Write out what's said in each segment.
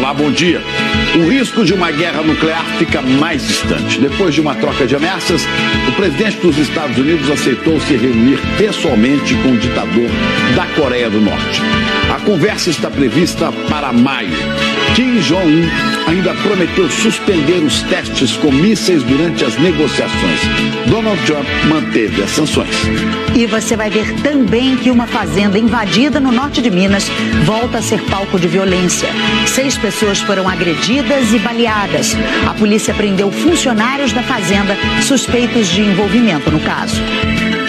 Olá, bom dia. O risco de uma guerra nuclear fica mais distante. Depois de uma troca de ameaças, o presidente dos Estados Unidos aceitou se reunir pessoalmente com o ditador da Coreia do Norte. A conversa está prevista para maio. Kim Jong-un ainda prometeu suspender os testes com mísseis durante as negociações. Donald Trump manteve as sanções. E você vai ver também que uma fazenda invadida no norte de Minas volta a ser palco de violência. 6 pessoas foram agredidas e baleadas. A polícia prendeu funcionários da fazenda suspeitos de envolvimento no caso.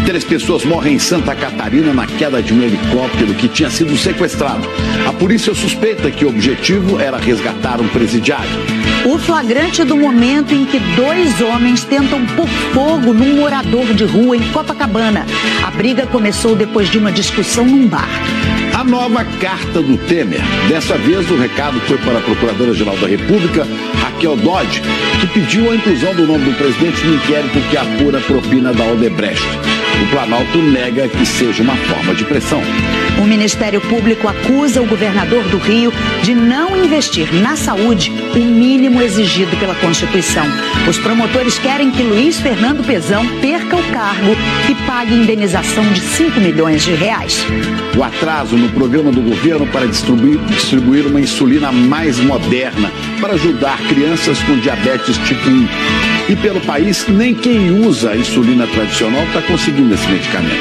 3 pessoas morrem em Santa Catarina na queda de um helicóptero que tinha sido sequestrado. A polícia suspeita que o objetivo era resgatar um presidiário. O flagrante do momento em que 2 homens tentam pôr fogo num morador de rua em Copacabana. A briga começou depois de uma discussão num bar. A nova carta do Temer. Dessa vez o recado foi para a Procuradora-Geral da República, Raquel Dodge, que pediu a inclusão do nome do presidente no inquérito que apura a propina da Odebrecht. O Planalto nega que seja uma forma de pressão. O Ministério Público acusa o governador do Rio de não investir na saúde o mínimo exigido pela Constituição. Os promotores querem que Luiz Fernando Pezão perca o cargo e pague indenização de R$5 milhões. O atraso no programa do governo para distribuir uma insulina mais moderna para ajudar crianças com diabetes tipo 1. E pelo país, nem quem usa a insulina tradicional está conseguindo esse medicamento.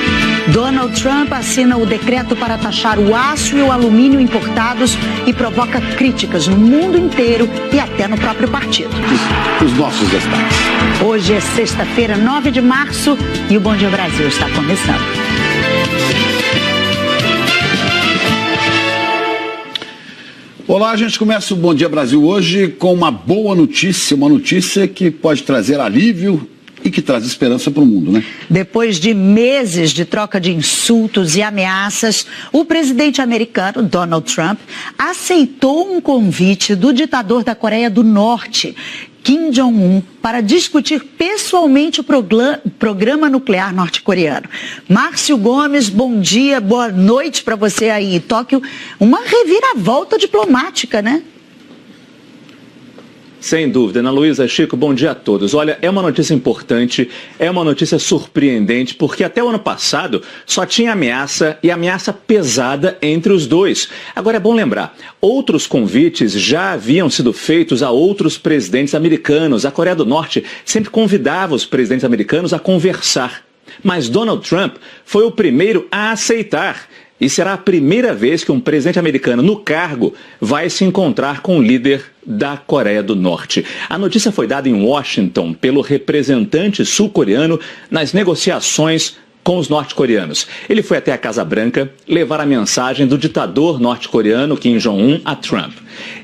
Donald Trump assina o decreto para taxar o aço e o alumínio importados e provoca críticas no mundo inteiro e até no próprio partido. Os nossos destaques. Hoje é sexta-feira, 9 de março, e o Bom Dia Brasil está começando. Olá, a gente começa o Bom Dia Brasil hoje com uma boa notícia, uma notícia que pode trazer alívio e que traz esperança para o mundo, né? Depois de meses de troca de insultos e ameaças, o presidente americano, Donald Trump, aceitou um convite do ditador da Coreia do Norte, Kim Jong-un, para discutir pessoalmente o programa nuclear norte-coreano. Márcio Gomes, bom dia, boa noite para você aí em Tóquio. Uma reviravolta diplomática, né? Sem dúvida, Ana Luísa, Chico, bom dia a todos. Olha, é uma notícia importante, é uma notícia surpreendente, porque até o ano passado só tinha ameaça e ameaça pesada entre os dois. Agora é bom lembrar, outros convites já haviam sido feitos a outros presidentes americanos. A Coreia do Norte sempre convidava os presidentes americanos a conversar. Mas Donald Trump foi o primeiro a aceitar. E será a primeira vez que um presidente americano no cargo vai se encontrar com o líder da Coreia do Norte. A notícia foi dada em Washington pelo representante sul-coreano nas negociações com os norte-coreanos. Ele foi até a Casa Branca levar a mensagem do ditador norte-coreano Kim Jong-un a Trump.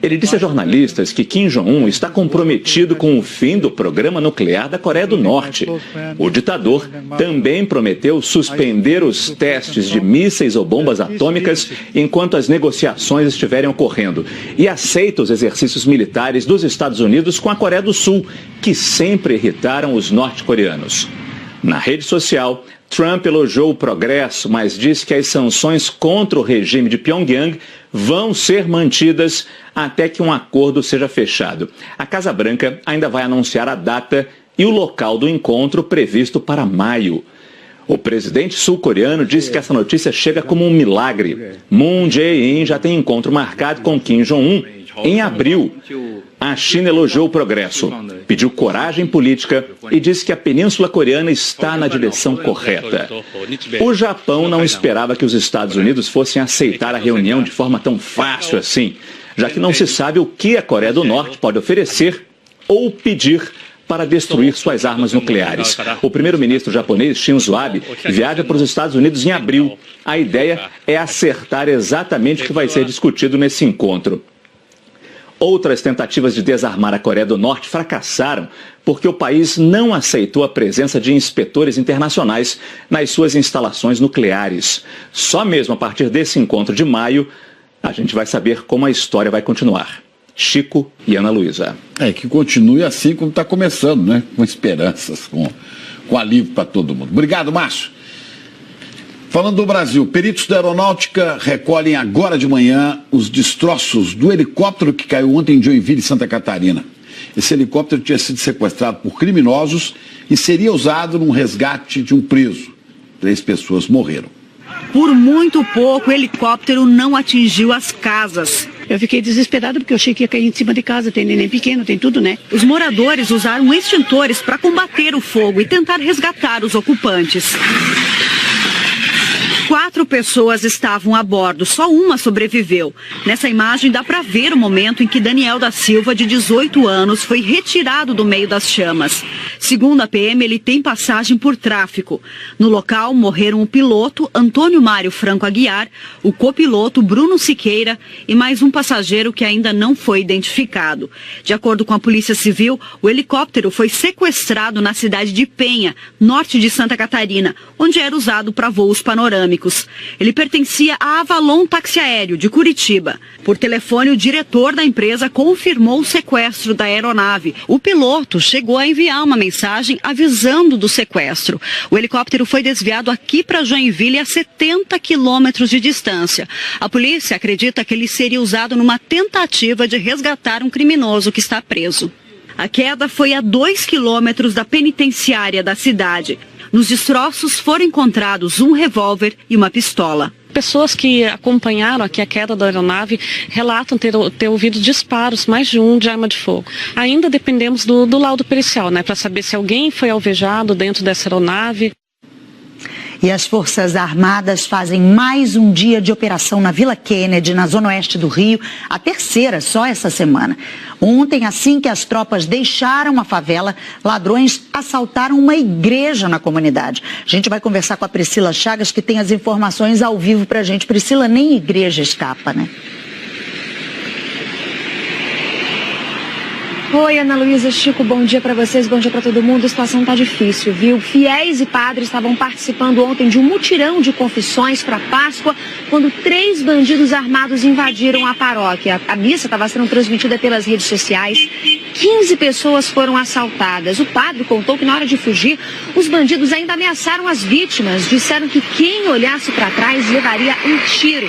Ele disse a jornalistas que Kim Jong-un está comprometido com o fim do programa nuclear da Coreia do Norte. O ditador também prometeu suspender os testes de mísseis ou bombas atômicas enquanto as negociações estiverem ocorrendo e aceita os exercícios militares dos Estados Unidos com a Coreia do Sul, que sempre irritaram os norte-coreanos. Na rede social, Trump elogiou o progresso, mas disse que as sanções contra o regime de Pyongyang vão ser mantidas até que um acordo seja fechado. A Casa Branca ainda vai anunciar a data e o local do encontro previsto para maio. O presidente sul-coreano disse que essa notícia chega como um milagre. Moon Jae-in já tem encontro marcado com Kim Jong-un em abril. A China elogiou o progresso, pediu coragem política e disse que a Península Coreana está na direção correta. O Japão não esperava que os Estados Unidos fossem aceitar a reunião de forma tão fácil assim, já que não se sabe o que a Coreia do Norte pode oferecer ou pedir para destruir suas armas nucleares. O primeiro-ministro japonês, Shinzo Abe, viaja para os Estados Unidos em abril. A ideia é acertar exatamente o que vai ser discutido nesse encontro. Outras tentativas de desarmar a Coreia do Norte fracassaram porque o país não aceitou a presença de inspetores internacionais nas suas instalações nucleares. Só mesmo a partir desse encontro de maio, a gente vai saber como a história vai continuar. Chico e Ana Luísa. Que continue assim como está começando, né? Com esperanças, com alívio para todo mundo. Obrigado, Márcio. Falando do Brasil, peritos da aeronáutica recolhem agora de manhã os destroços do helicóptero que caiu ontem em Joinville, Santa Catarina. Esse helicóptero tinha sido sequestrado por criminosos e seria usado num resgate de um preso. 3 pessoas morreram. Por muito pouco, o helicóptero não atingiu as casas. Eu fiquei desesperada porque eu achei que ia cair em cima de casa, tem neném pequeno, tem tudo, né? Os moradores usaram extintores para combater o fogo e tentar resgatar os ocupantes. 4 pessoas estavam a bordo, só uma sobreviveu. Nessa imagem dá para ver o momento em que Daniel da Silva, de 18 anos, foi retirado do meio das chamas. Segundo a PM, ele tem passagem por tráfico. No local morreram o piloto Antônio Mário Franco Aguiar, o copiloto Bruno Siqueira e mais um passageiro que ainda não foi identificado. De acordo com a Polícia Civil, o helicóptero foi sequestrado na cidade de Penha, norte de Santa Catarina, onde era usado para voos panorâmicos. Ele pertencia à Avalon Táxi Aéreo, de Curitiba. Por telefone, o diretor da empresa confirmou o sequestro da aeronave. O piloto chegou a enviar uma mensagem avisando do sequestro. O helicóptero foi desviado aqui para Joinville, a 70 quilômetros de distância. A polícia acredita que ele seria usado numa tentativa de resgatar um criminoso que está preso. A queda foi a 2 quilômetros da penitenciária da cidade. Nos destroços foram encontrados um revólver e uma pistola. Pessoas que acompanharam aqui a queda da aeronave relatam ter ouvido disparos, mais de um, de arma de fogo. Ainda dependemos do laudo pericial, né, para saber se alguém foi alvejado dentro dessa aeronave. E as Forças Armadas fazem mais um dia de operação na Vila Kennedy, na zona oeste do Rio, a terceira só essa semana. Ontem, assim que as tropas deixaram a favela, ladrões assaltaram uma igreja na comunidade. A gente vai conversar com a Priscila Chagas, que tem as informações ao vivo pra gente. Priscila, nem igreja escapa, né? Oi, Ana Luísa, Chico, bom dia para vocês, bom dia para todo mundo. A situação tá difícil, viu? Fiéis e padres estavam participando ontem de um mutirão de confissões para Páscoa, quando 3 bandidos armados invadiram a paróquia. A missa estava sendo transmitida pelas redes sociais. 15 pessoas foram assaltadas. O padre contou que na hora de fugir, os bandidos ainda ameaçaram as vítimas. Disseram que quem olhasse para trás levaria um tiro.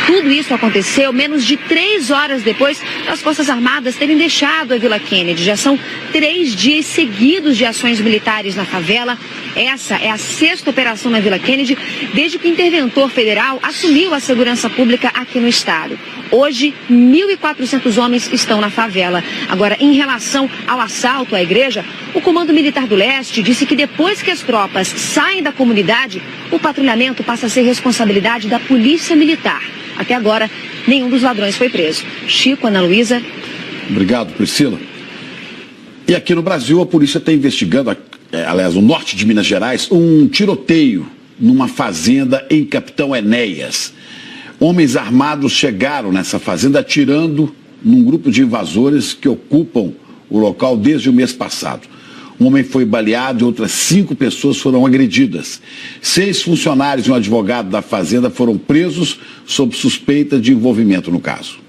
Tudo isso aconteceu menos de 3 horas depois das Forças Armadas terem deixado a Vila Kennedy. Já são 3 dias seguidos de ações militares na favela. Essa é a 6ª operação na Vila Kennedy desde que o interventor federal assumiu a segurança pública aqui no estado. Hoje, 1.400 homens estão na favela. Agora, em relação ao assalto à igreja, o Comando Militar do Leste disse que depois que as tropas saem da comunidade, o patrulhamento passa a ser responsabilidade da Polícia Militar. Até agora, nenhum dos ladrões foi preso. Chico, Ana Luísa. Obrigado, Priscila. E aqui no Brasil, a polícia está investigando, aliás, no norte de Minas Gerais, um tiroteio numa fazenda em Capitão Enéas. Homens armados chegaram nessa fazenda atirando num grupo de invasores que ocupam o local desde o mês passado. Um homem foi baleado e outras 5 pessoas foram agredidas. 6 funcionários e um advogado da fazenda foram presos sob suspeita de envolvimento no caso.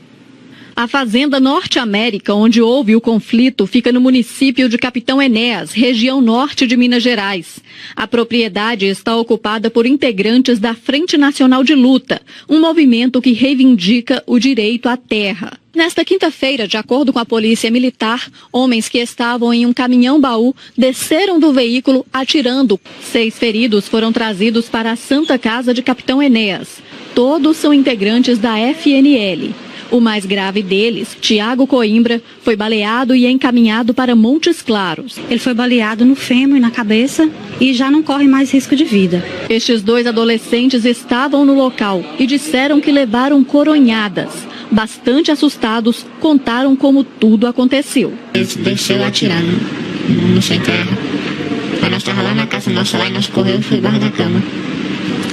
A Fazenda Norte América, onde houve o conflito, fica no município de Capitão Enéas, região norte de Minas Gerais. A propriedade está ocupada por integrantes da Frente Nacional de Luta, um movimento que reivindica o direito à terra. Nesta quinta-feira, de acordo com a Polícia Militar, homens que estavam em um caminhão-baú desceram do veículo atirando. 6 feridos foram trazidos para a Santa Casa de Capitão Enéas. Todos são integrantes da FNL. O mais grave deles, Tiago Coimbra, foi baleado e encaminhado para Montes Claros. Ele foi baleado no fêmur e na cabeça e já não corre mais risco de vida. Estes 2 adolescentes estavam no local e disseram que levaram coronhadas. Bastante assustados, contaram como tudo aconteceu. Ele desceu atirando no sem terra. Aí nós estávamos lá na casa nossa, lá e nós correu e foi embaixo da cama.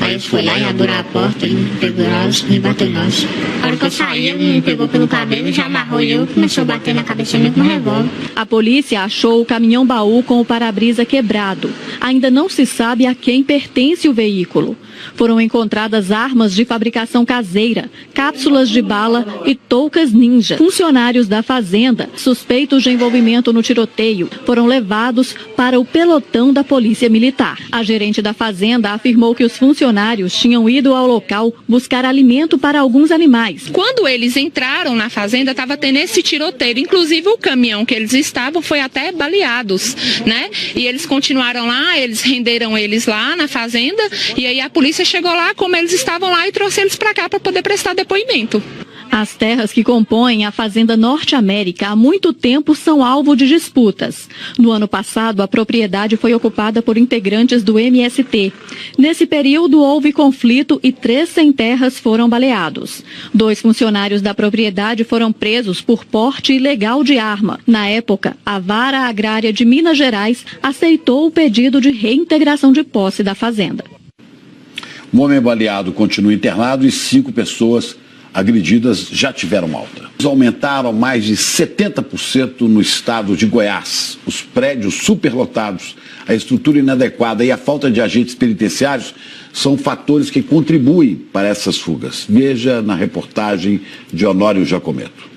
Aí ele foi lá e abriu a porta e pegou nós e bateu em nós. A hora que eu saí, ele me pegou pelo cabelo e já amarrou e eu começou a bater na cabeça dele com um revólver. A polícia achou o caminhão-baú com o para-brisa quebrado. Ainda não se sabe a quem pertence o veículo. Foram encontradas armas de fabricação caseira, cápsulas de bala e toucas ninja. Funcionários da fazenda, suspeitos de envolvimento no tiroteio, foram levados para o pelotão da Polícia Militar. A gerente da fazenda afirmou que os funcionários funcionários tinham ido ao local buscar alimento para alguns animais. Quando eles entraram na fazenda, estava tendo esse tiroteio. Inclusive, o caminhão que eles estavam foi até baleados, né? E eles continuaram lá, eles renderam eles lá na fazenda, e aí a polícia chegou lá, como eles estavam lá, e trouxe eles para cá para poder prestar depoimento. As terras que compõem a Fazenda Norte América há muito tempo são alvo de disputas. No ano passado, a propriedade foi ocupada por integrantes do MST. Nesse período, houve conflito e 3 sem-terras foram baleados. 2 funcionários da propriedade foram presos por porte ilegal de arma. Na época, a Vara Agrária de Minas Gerais aceitou o pedido de reintegração de posse da fazenda. Um homem baleado continua internado e 5 pessoas agredidas já tiveram alta. Aumentaram mais de 70% no estado de Goiás. Os prédios superlotados, a estrutura inadequada e a falta de agentes penitenciários são fatores que contribuem para essas fugas. Veja na reportagem de Honório Jacometto.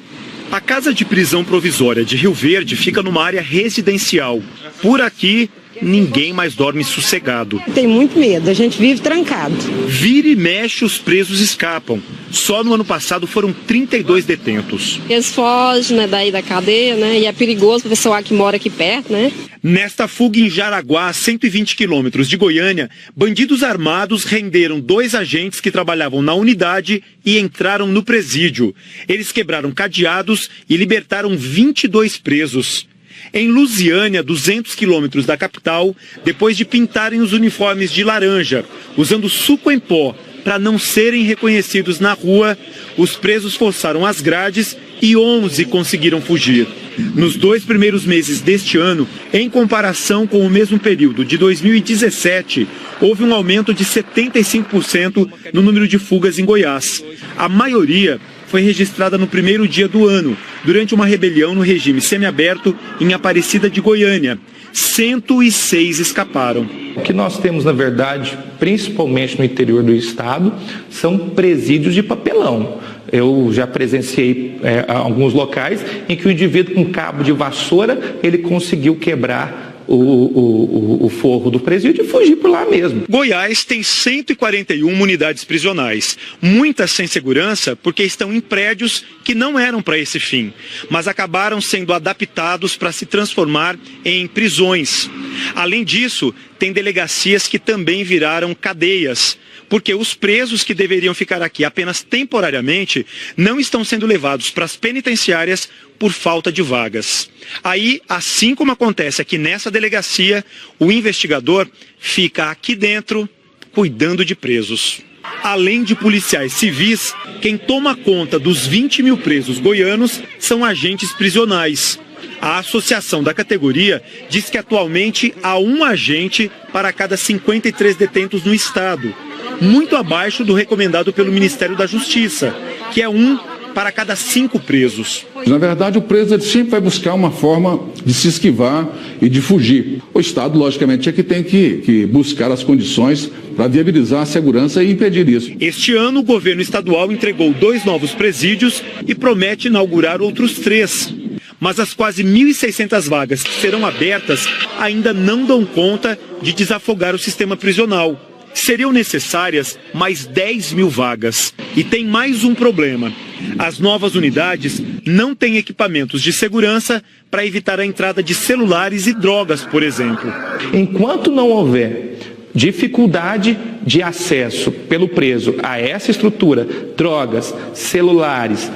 A casa de prisão provisória de Rio Verde fica numa área residencial. Por aqui, ninguém mais dorme sossegado. Tem muito medo, a gente vive trancado. Vira e mexe, os presos escapam. Só no ano passado foram 32 detentos. Eles fogem, né, daí da cadeia, né, e é perigoso para o pessoal que mora aqui perto, né. Nesta fuga em Jaraguá, a 120 quilômetros de Goiânia, bandidos armados renderam 2 agentes que trabalhavam na unidade e entraram no presídio. Eles quebraram cadeados e libertaram 22 presos. Em Lusiânia, 200 quilômetros da capital, depois de pintarem os uniformes de laranja, usando suco em pó para não serem reconhecidos na rua, os presos forçaram as grades e 11 conseguiram fugir. Nos 2 primeiros meses deste ano, em comparação com o mesmo período de 2017, houve um aumento de 75% no número de fugas em Goiás. A maioria foi registrada no primeiro dia do ano, durante uma rebelião no regime semiaberto em Aparecida de Goiânia. 106 escaparam. O que nós temos, na verdade, principalmente no interior do estado, são presídios de papelão. Eu já presenciei alguns locais em que o indivíduo com cabo de vassoura, ele conseguiu quebrar o forro do presídio e fugir por lá mesmo. Goiás tem 141 unidades prisionais, muitas sem segurança porque estão em prédios que não eram para esse fim, mas acabaram sendo adaptados para se transformar em prisões. Além disso, tem delegacias que também viraram cadeias, porque os presos que deveriam ficar aqui apenas temporariamente não estão sendo levados para as penitenciárias por falta de vagas. Aí, assim como acontece aqui nessa delegacia, o investigador fica aqui dentro cuidando de presos. Além de policiais civis, quem toma conta dos 20 mil presos goianos são agentes prisionais. A associação da categoria diz que atualmente há um agente para cada 53 detentos no estado, muito abaixo do recomendado pelo Ministério da Justiça, que é um para cada 5 presos. Na verdade, o preso ele sempre vai buscar uma forma de se esquivar e de fugir. O Estado, logicamente, é que tem que buscar as condições para viabilizar a segurança e impedir isso. Este ano, o governo estadual entregou 2 novos presídios e promete inaugurar outros 3. Mas as quase 1.600 vagas que serão abertas ainda não dão conta de desafogar o sistema prisional. Seriam necessárias mais 10 mil vagas. E tem mais um problema. As novas unidades não têm equipamentos de segurança para evitar a entrada de celulares e drogas, por exemplo. Enquanto não houver dificuldade de acesso pelo preso a essa estrutura, drogas, celulares,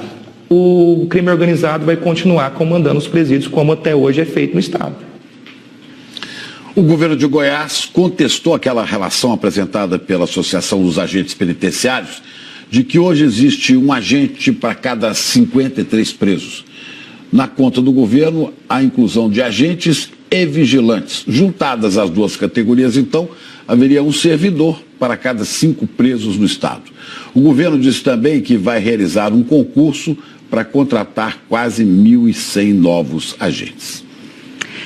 o crime organizado vai continuar comandando os presídios como até hoje é feito no estado. O governo de Goiás contestou aquela relação apresentada pela Associação dos Agentes Penitenciários de que hoje existe um agente para cada 53 presos. Na conta do governo, há inclusão de agentes e vigilantes. Juntadas as 2 categorias, então, haveria um servidor para cada 5 presos no estado. O governo disse também que vai realizar um concurso para contratar quase 1.100 novos agentes.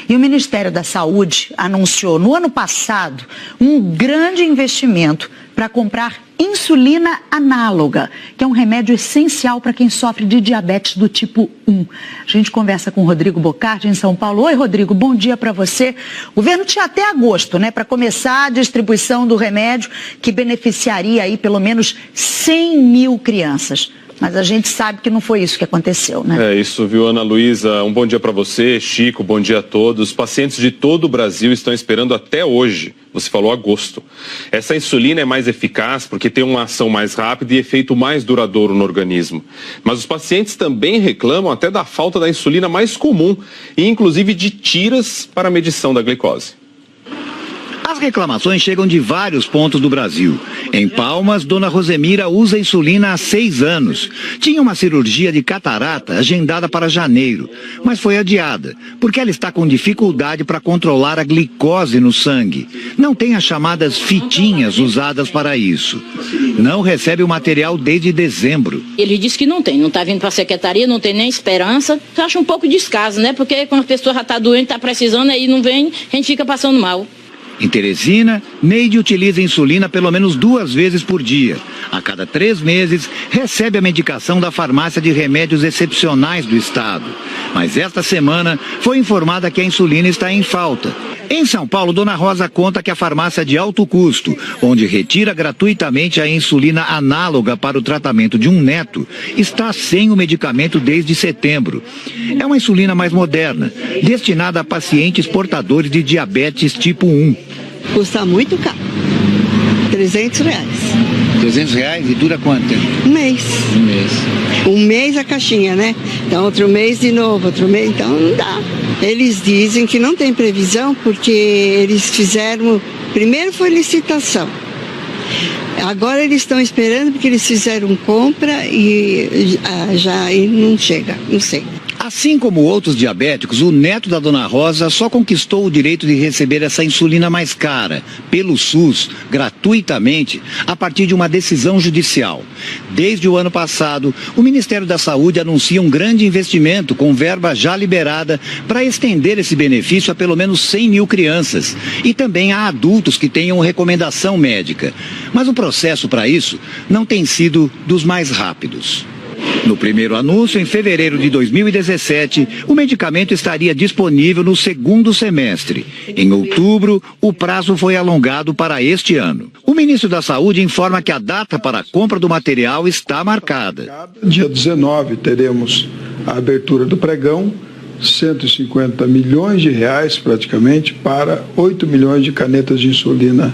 E o Ministério da Saúde anunciou no ano passado um grande investimento para comprar insulina análoga, que é um remédio essencial para quem sofre de diabetes do tipo 1. A gente conversa com o Rodrigo Bocardi, em São Paulo. Oi, Rodrigo, bom dia para você. O governo tinha até agosto, né, para começar a distribuição do remédio que beneficiaria aí pelo menos 100 mil crianças. Mas a gente sabe que não foi isso que aconteceu, né? É isso, viu, Ana Luísa? Um bom dia para você, Chico, bom dia a todos. Pacientes de todo o Brasil estão esperando até hoje. Você falou agosto. Essa insulina é mais eficaz porque tem uma ação mais rápida e efeito mais duradouro no organismo. Mas os pacientes também reclamam até da falta da insulina mais comum e inclusive de tiras para a medição da glicose. As reclamações chegam de vários pontos do Brasil. Em Palmas, dona Rosemira usa insulina há 6 anos. Tinha uma cirurgia de catarata agendada para janeiro, mas foi adiada, porque ela está com dificuldade para controlar a glicose no sangue. Não tem as chamadas fitinhas usadas para isso. Não recebe o material desde dezembro. Ele disse que não está vindo para a secretaria, não tem nem esperança. Eu acho um pouco descaso, né? Porque quando a pessoa já está doente, está precisando, aí não vem, a gente fica passando mal. Em Teresina, Neide utiliza insulina pelo menos 2 vezes por dia. A cada 3 meses, recebe a medicação da farmácia de remédios excepcionais do estado. Mas esta semana, foi informada que a insulina está em falta. Em São Paulo, dona Rosa conta que a farmácia de alto custo, onde retira gratuitamente a insulina análoga para o tratamento de um neto, está sem o medicamento desde setembro. É uma insulina mais moderna, destinada a pacientes portadores de diabetes tipo 1. Custa muito caro. R$300. R$300 e dura quanto tempo? Um mês. Um mês a caixinha, né? Então outro mês de novo, outro mês, então não dá. Eles dizem que não tem previsão porque eles fizeram, primeiro foi licitação. Agora eles estão esperando porque eles fizeram compra e já não chega, não sei. Assim como outros diabéticos, o neto da dona Rosa só conquistou o direito de receber essa insulina mais cara, pelo SUS, gratuitamente, a partir de uma decisão judicial. Desde o ano passado, o Ministério da Saúde anuncia um grande investimento com verba já liberada para estender esse benefício a pelo menos 100 mil crianças e também a adultos que tenham recomendação médica. Mas o processo para isso não tem sido dos mais rápidos. No primeiro anúncio, em fevereiro de 2017, o medicamento estaria disponível no 2º semestre. Em outubro, o prazo foi alongado para este ano. O ministro da Saúde informa que a data para a compra do material está marcada. Dia 19 teremos a abertura do pregão, 150 milhões de reais praticamente para 8 milhões de canetas de insulina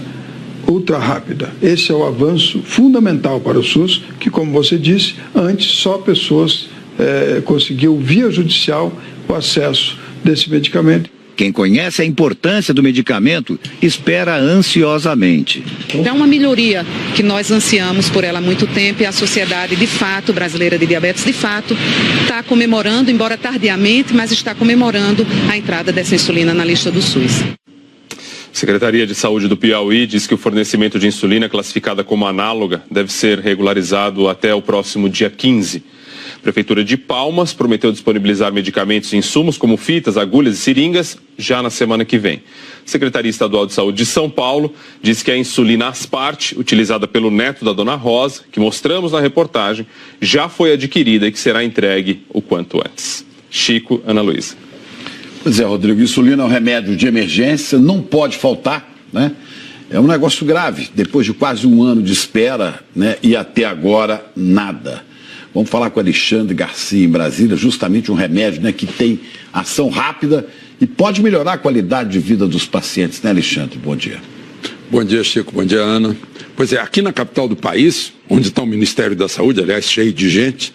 ultra rápida. Esse é o avanço fundamental para o SUS, que, como você disse, antes só pessoas conseguiam via judicial o acesso desse medicamento. Quem conhece a importância do medicamento espera ansiosamente. É uma melhoria que nós ansiamos por ela há muito tempo e a sociedade, de fato, brasileira de diabetes, de fato, está comemorando, embora tardiamente, mas está comemorando a entrada dessa insulina na lista do SUS. Secretaria de Saúde do Piauí diz que o fornecimento de insulina classificada como análoga deve ser regularizado até o próximo dia 15. A Prefeitura de Palmas prometeu disponibilizar medicamentos e insumos como fitas, agulhas e seringas já na semana que vem. A Secretaria Estadual de Saúde de São Paulo diz que a insulina Aspart, utilizada pelo neto da dona Rosa, que mostramos na reportagem, já foi adquirida e que será entregue o quanto antes. Chico, Ana Luísa. Pois é, Rodrigo, insulina é um remédio de emergência, não pode faltar, né? É um negócio grave, depois de quase 1 ano de espera, né? E até agora, nada. Vamos falar com Alexandre Garcia, em Brasília, justamente um remédio, né, que tem ação rápida e pode melhorar a qualidade de vida dos pacientes, né, Alexandre? Bom dia. Bom dia, Chico. Bom dia, Ana. Pois é, aqui na capital do país, onde está o Ministério da Saúde, aliás, cheio de gente,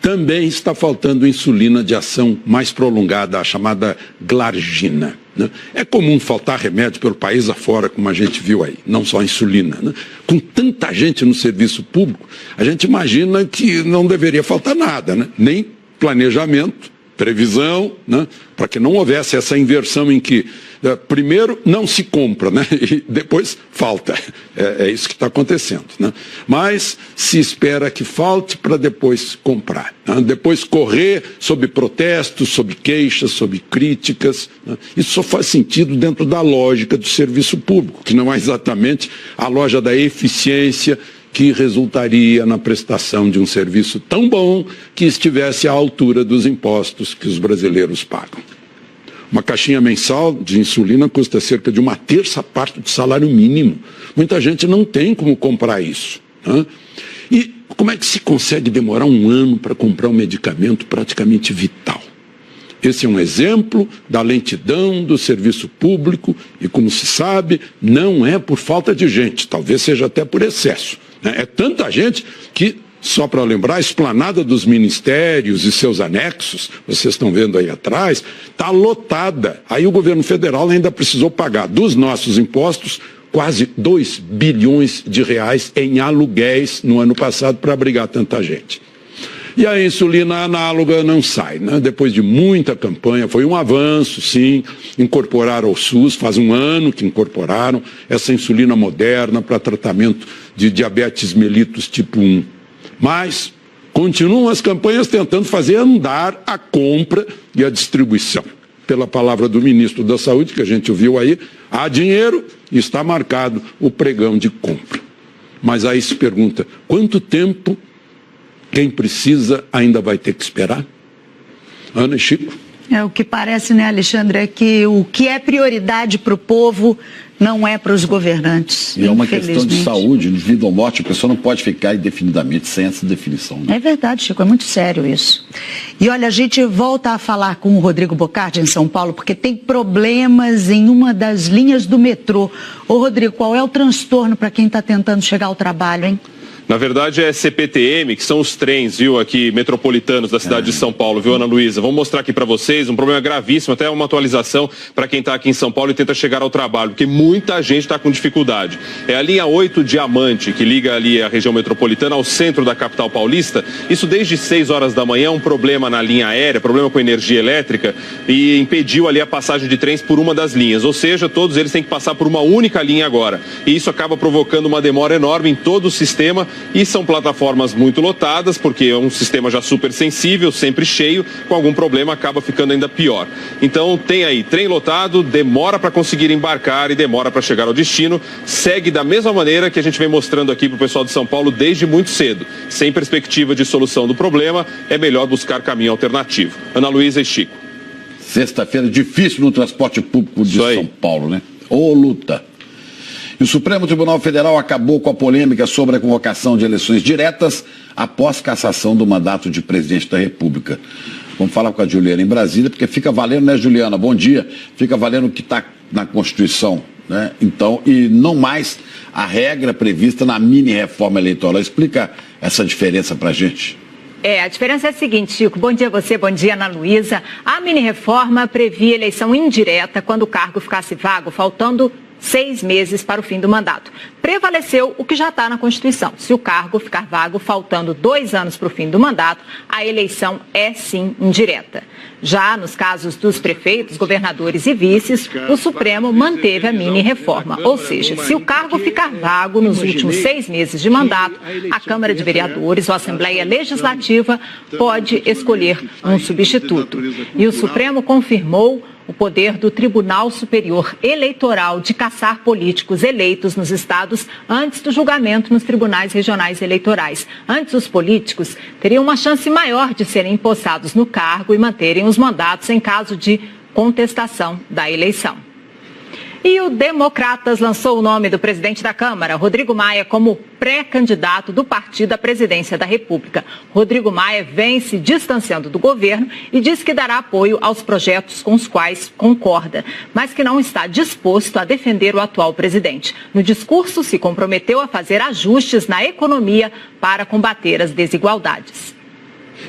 também está faltando insulina de ação mais prolongada, a chamada glargina, né? É comum faltar remédio pelo país afora, como a gente viu aí, não só insulina, né? Com tanta gente no serviço público, a gente imagina que não deveria faltar nada, né? Nem planejamento, previsão, né? Para que não houvesse essa inversão em que primeiro não se compra, né? E depois falta. É isso que está acontecendo, né? Mas se espera que falte para depois comprar, né? Depois correr sob protestos, sob queixas, sob críticas, né? Isso só faz sentido dentro da lógica do serviço público, que não é exatamente a loja da eficiência que resultaria na prestação de um serviço tão bom que estivesse à altura dos impostos que os brasileiros pagam. Uma caixinha mensal de insulina custa cerca de 1/3 parte do salário mínimo. Muita gente não tem como comprar isso, né? E como é que se consegue demorar 1 ano para comprar um medicamento praticamente vital? Esse é um exemplo da lentidão do serviço público e, como se sabe, não é por falta de gente, talvez seja até por excesso, né? É tanta gente que, só para lembrar, a esplanada dos ministérios e seus anexos, vocês estão vendo aí atrás, está lotada. Aí o governo federal ainda precisou pagar dos nossos impostos quase 2 bilhões de reais em aluguéis no ano passado para abrigar tanta gente. E a insulina análoga não sai, né? Depois de muita campanha, foi um avanço, sim, incorporaram ao SUS, faz 1 ano que incorporaram essa insulina moderna para tratamento de diabetes mellitus tipo 1. Mas continuam as campanhas tentando fazer andar a compra e a distribuição. Pela palavra do ministro da Saúde, que a gente ouviu aí, há dinheiro e está marcado o pregão de compra. Mas aí se pergunta, quanto tempo quem precisa ainda vai ter que esperar? Ana e Chico? O que parece, né, Alexandre, é que o que é prioridade para o povo não é para os governantes. E é uma questão de saúde, de vida ou morte, a pessoa não pode ficar indefinidamente sem essa definição, né? É verdade, Chico, é muito sério isso. E olha, a gente volta a falar com o Rodrigo Bocardi em São Paulo, porque tem problemas em uma das linhas do metrô. Ô Rodrigo, qual é o transtorno para quem está tentando chegar ao trabalho, hein? Na verdade é CPTM, que são os trens, viu, aqui metropolitanos da cidade de São Paulo, viu, Ana Luísa? Vamos mostrar aqui para vocês um problema gravíssimo, até uma atualização para quem está aqui em São Paulo e tenta chegar ao trabalho, porque muita gente está com dificuldade. É a linha 8 Diamante, que liga ali a região metropolitana ao centro da capital paulista. Isso desde 6 horas da manhã, um problema na linha aérea, problema com energia elétrica, e impediu ali a passagem de trens por uma das linhas. Ou seja, todos eles têm que passar por uma única linha agora. E isso acaba provocando uma demora enorme em todo o sistema. E são plataformas muito lotadas, porque é um sistema já super sensível, sempre cheio, com algum problema acaba ficando ainda pior. Então tem aí trem lotado, demora para conseguir embarcar e demora para chegar ao destino, segue da mesma maneira que a gente vem mostrando aqui para o pessoal de São Paulo desde muito cedo. Sem perspectiva de solução do problema, é melhor buscar caminho alternativo. Ana Luísa e Chico. Sexta-feira difícil no transporte público de São Paulo, né? Ô luta. E o Supremo Tribunal Federal acabou com a polêmica sobre a convocação de eleições diretas após cassação do mandato de presidente da República. Vamos falar com a Juliana em Brasília, porque fica valendo, né, Juliana? Bom dia. Fica valendo o que está na Constituição, né? Então, e não mais a regra prevista na mini-reforma eleitoral. Explica essa diferença para a gente. A diferença é a seguinte, Chico. Bom dia a você, bom dia, Ana Luísa. A mini-reforma previa eleição indireta quando o cargo ficasse vago, faltando 6 meses para o fim do mandato. Prevaleceu o que já está na Constituição. Se o cargo ficar vago, faltando 2 anos para o fim do mandato, a eleição é sim indireta. Já nos casos dos prefeitos, governadores e vices, o Supremo manteve a mini-reforma. Ou seja, se o cargo ficar vago nos últimos 6 meses de mandato, a Câmara de Vereadores ou a Assembleia Legislativa pode escolher um substituto. E o Supremo confirmou o poder do Tribunal Superior Eleitoral de cassar políticos eleitos nos estados antes do julgamento nos tribunais regionais eleitorais. Antes, os políticos teriam uma chance maior de serem empossados no cargo e manterem os mandatos em caso de contestação da eleição. E o Democratas lançou o nome do presidente da Câmara, Rodrigo Maia, como pré-candidato do partido à presidência da República. Rodrigo Maia vem se distanciando do governo e diz que dará apoio aos projetos com os quais concorda, mas que não está disposto a defender o atual presidente. No discurso, se comprometeu a fazer ajustes na economia para combater as desigualdades.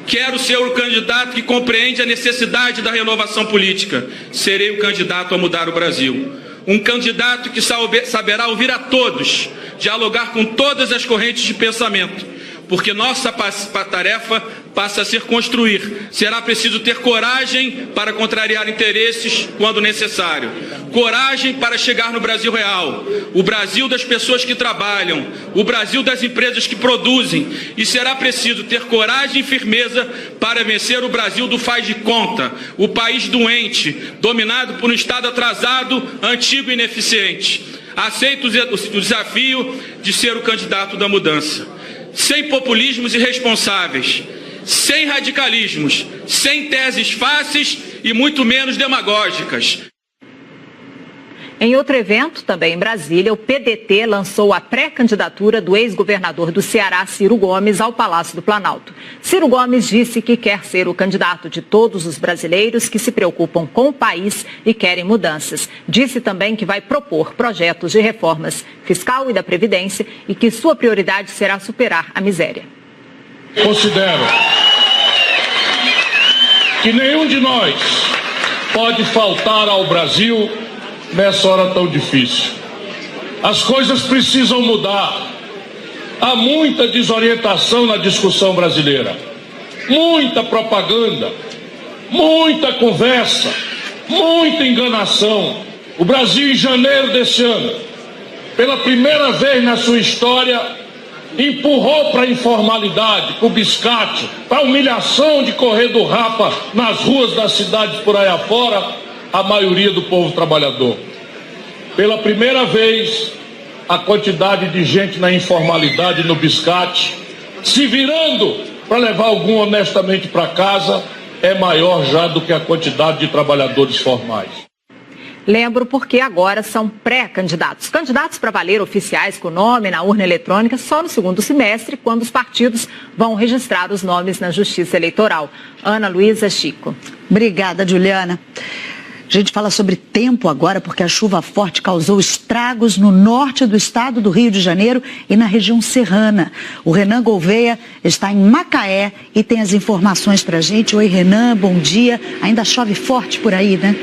Quero ser o candidato que compreende a necessidade da renovação política. Serei o candidato a mudar o Brasil. Um candidato que saberá ouvir a todos, dialogar com todas as correntes de pensamento, porque nossa tarefa passa a ser construir. Será preciso ter coragem para contrariar interesses quando necessário. Coragem para chegar no Brasil real, o Brasil das pessoas que trabalham, o Brasil das empresas que produzem. E será preciso ter coragem e firmeza para vencer o Brasil do faz de conta, o país doente, dominado por um Estado atrasado, antigo e ineficiente. aceito o desafio de ser o candidato da mudança. Sem populismos irresponsáveis, sem radicalismos, sem teses fáceis e muito menos demagógicas. Em outro evento, também em Brasília, o PDT lançou a pré-candidatura do ex-governador do Ceará, Ciro Gomes, ao Palácio do Planalto. Ciro Gomes disse que quer ser o candidato de todos os brasileiros que se preocupam com o país e querem mudanças. Disse também que vai propor projetos de reformas fiscal e da Previdência e que sua prioridade será superar a miséria. Considero que nenhum de nós pode faltar ao Brasil nessa hora tão difícil. As coisas precisam mudar. Há muita desorientação na discussão brasileira, muita propaganda, muita conversa, muita enganação. O Brasil, em janeiro desse ano, pela primeira vez na sua história, empurrou para a informalidade, para o biscate, para a humilhação de correr do rapa nas ruas das cidades por aí afora, a maioria do povo trabalhador. Pela primeira vez, a quantidade de gente na informalidade, no biscate, se virando para levar algum honestamente para casa, é maior já do que a quantidade de trabalhadores formais. Lembro porque agora são pré-candidatos. Candidatos para valer oficiais com nome na urna eletrônica só no segundo semestre, quando os partidos vão registrar os nomes na Justiça Eleitoral. Ana Luísa, Chico. Obrigada, Juliana. A gente fala sobre tempo agora, porque a chuva forte causou estragos no norte do estado do Rio de Janeiro e na região serrana. O Renan Gouveia está em Macaé e tem as informações pra gente. Oi, Renan, bom dia. Ainda chove forte por aí, né?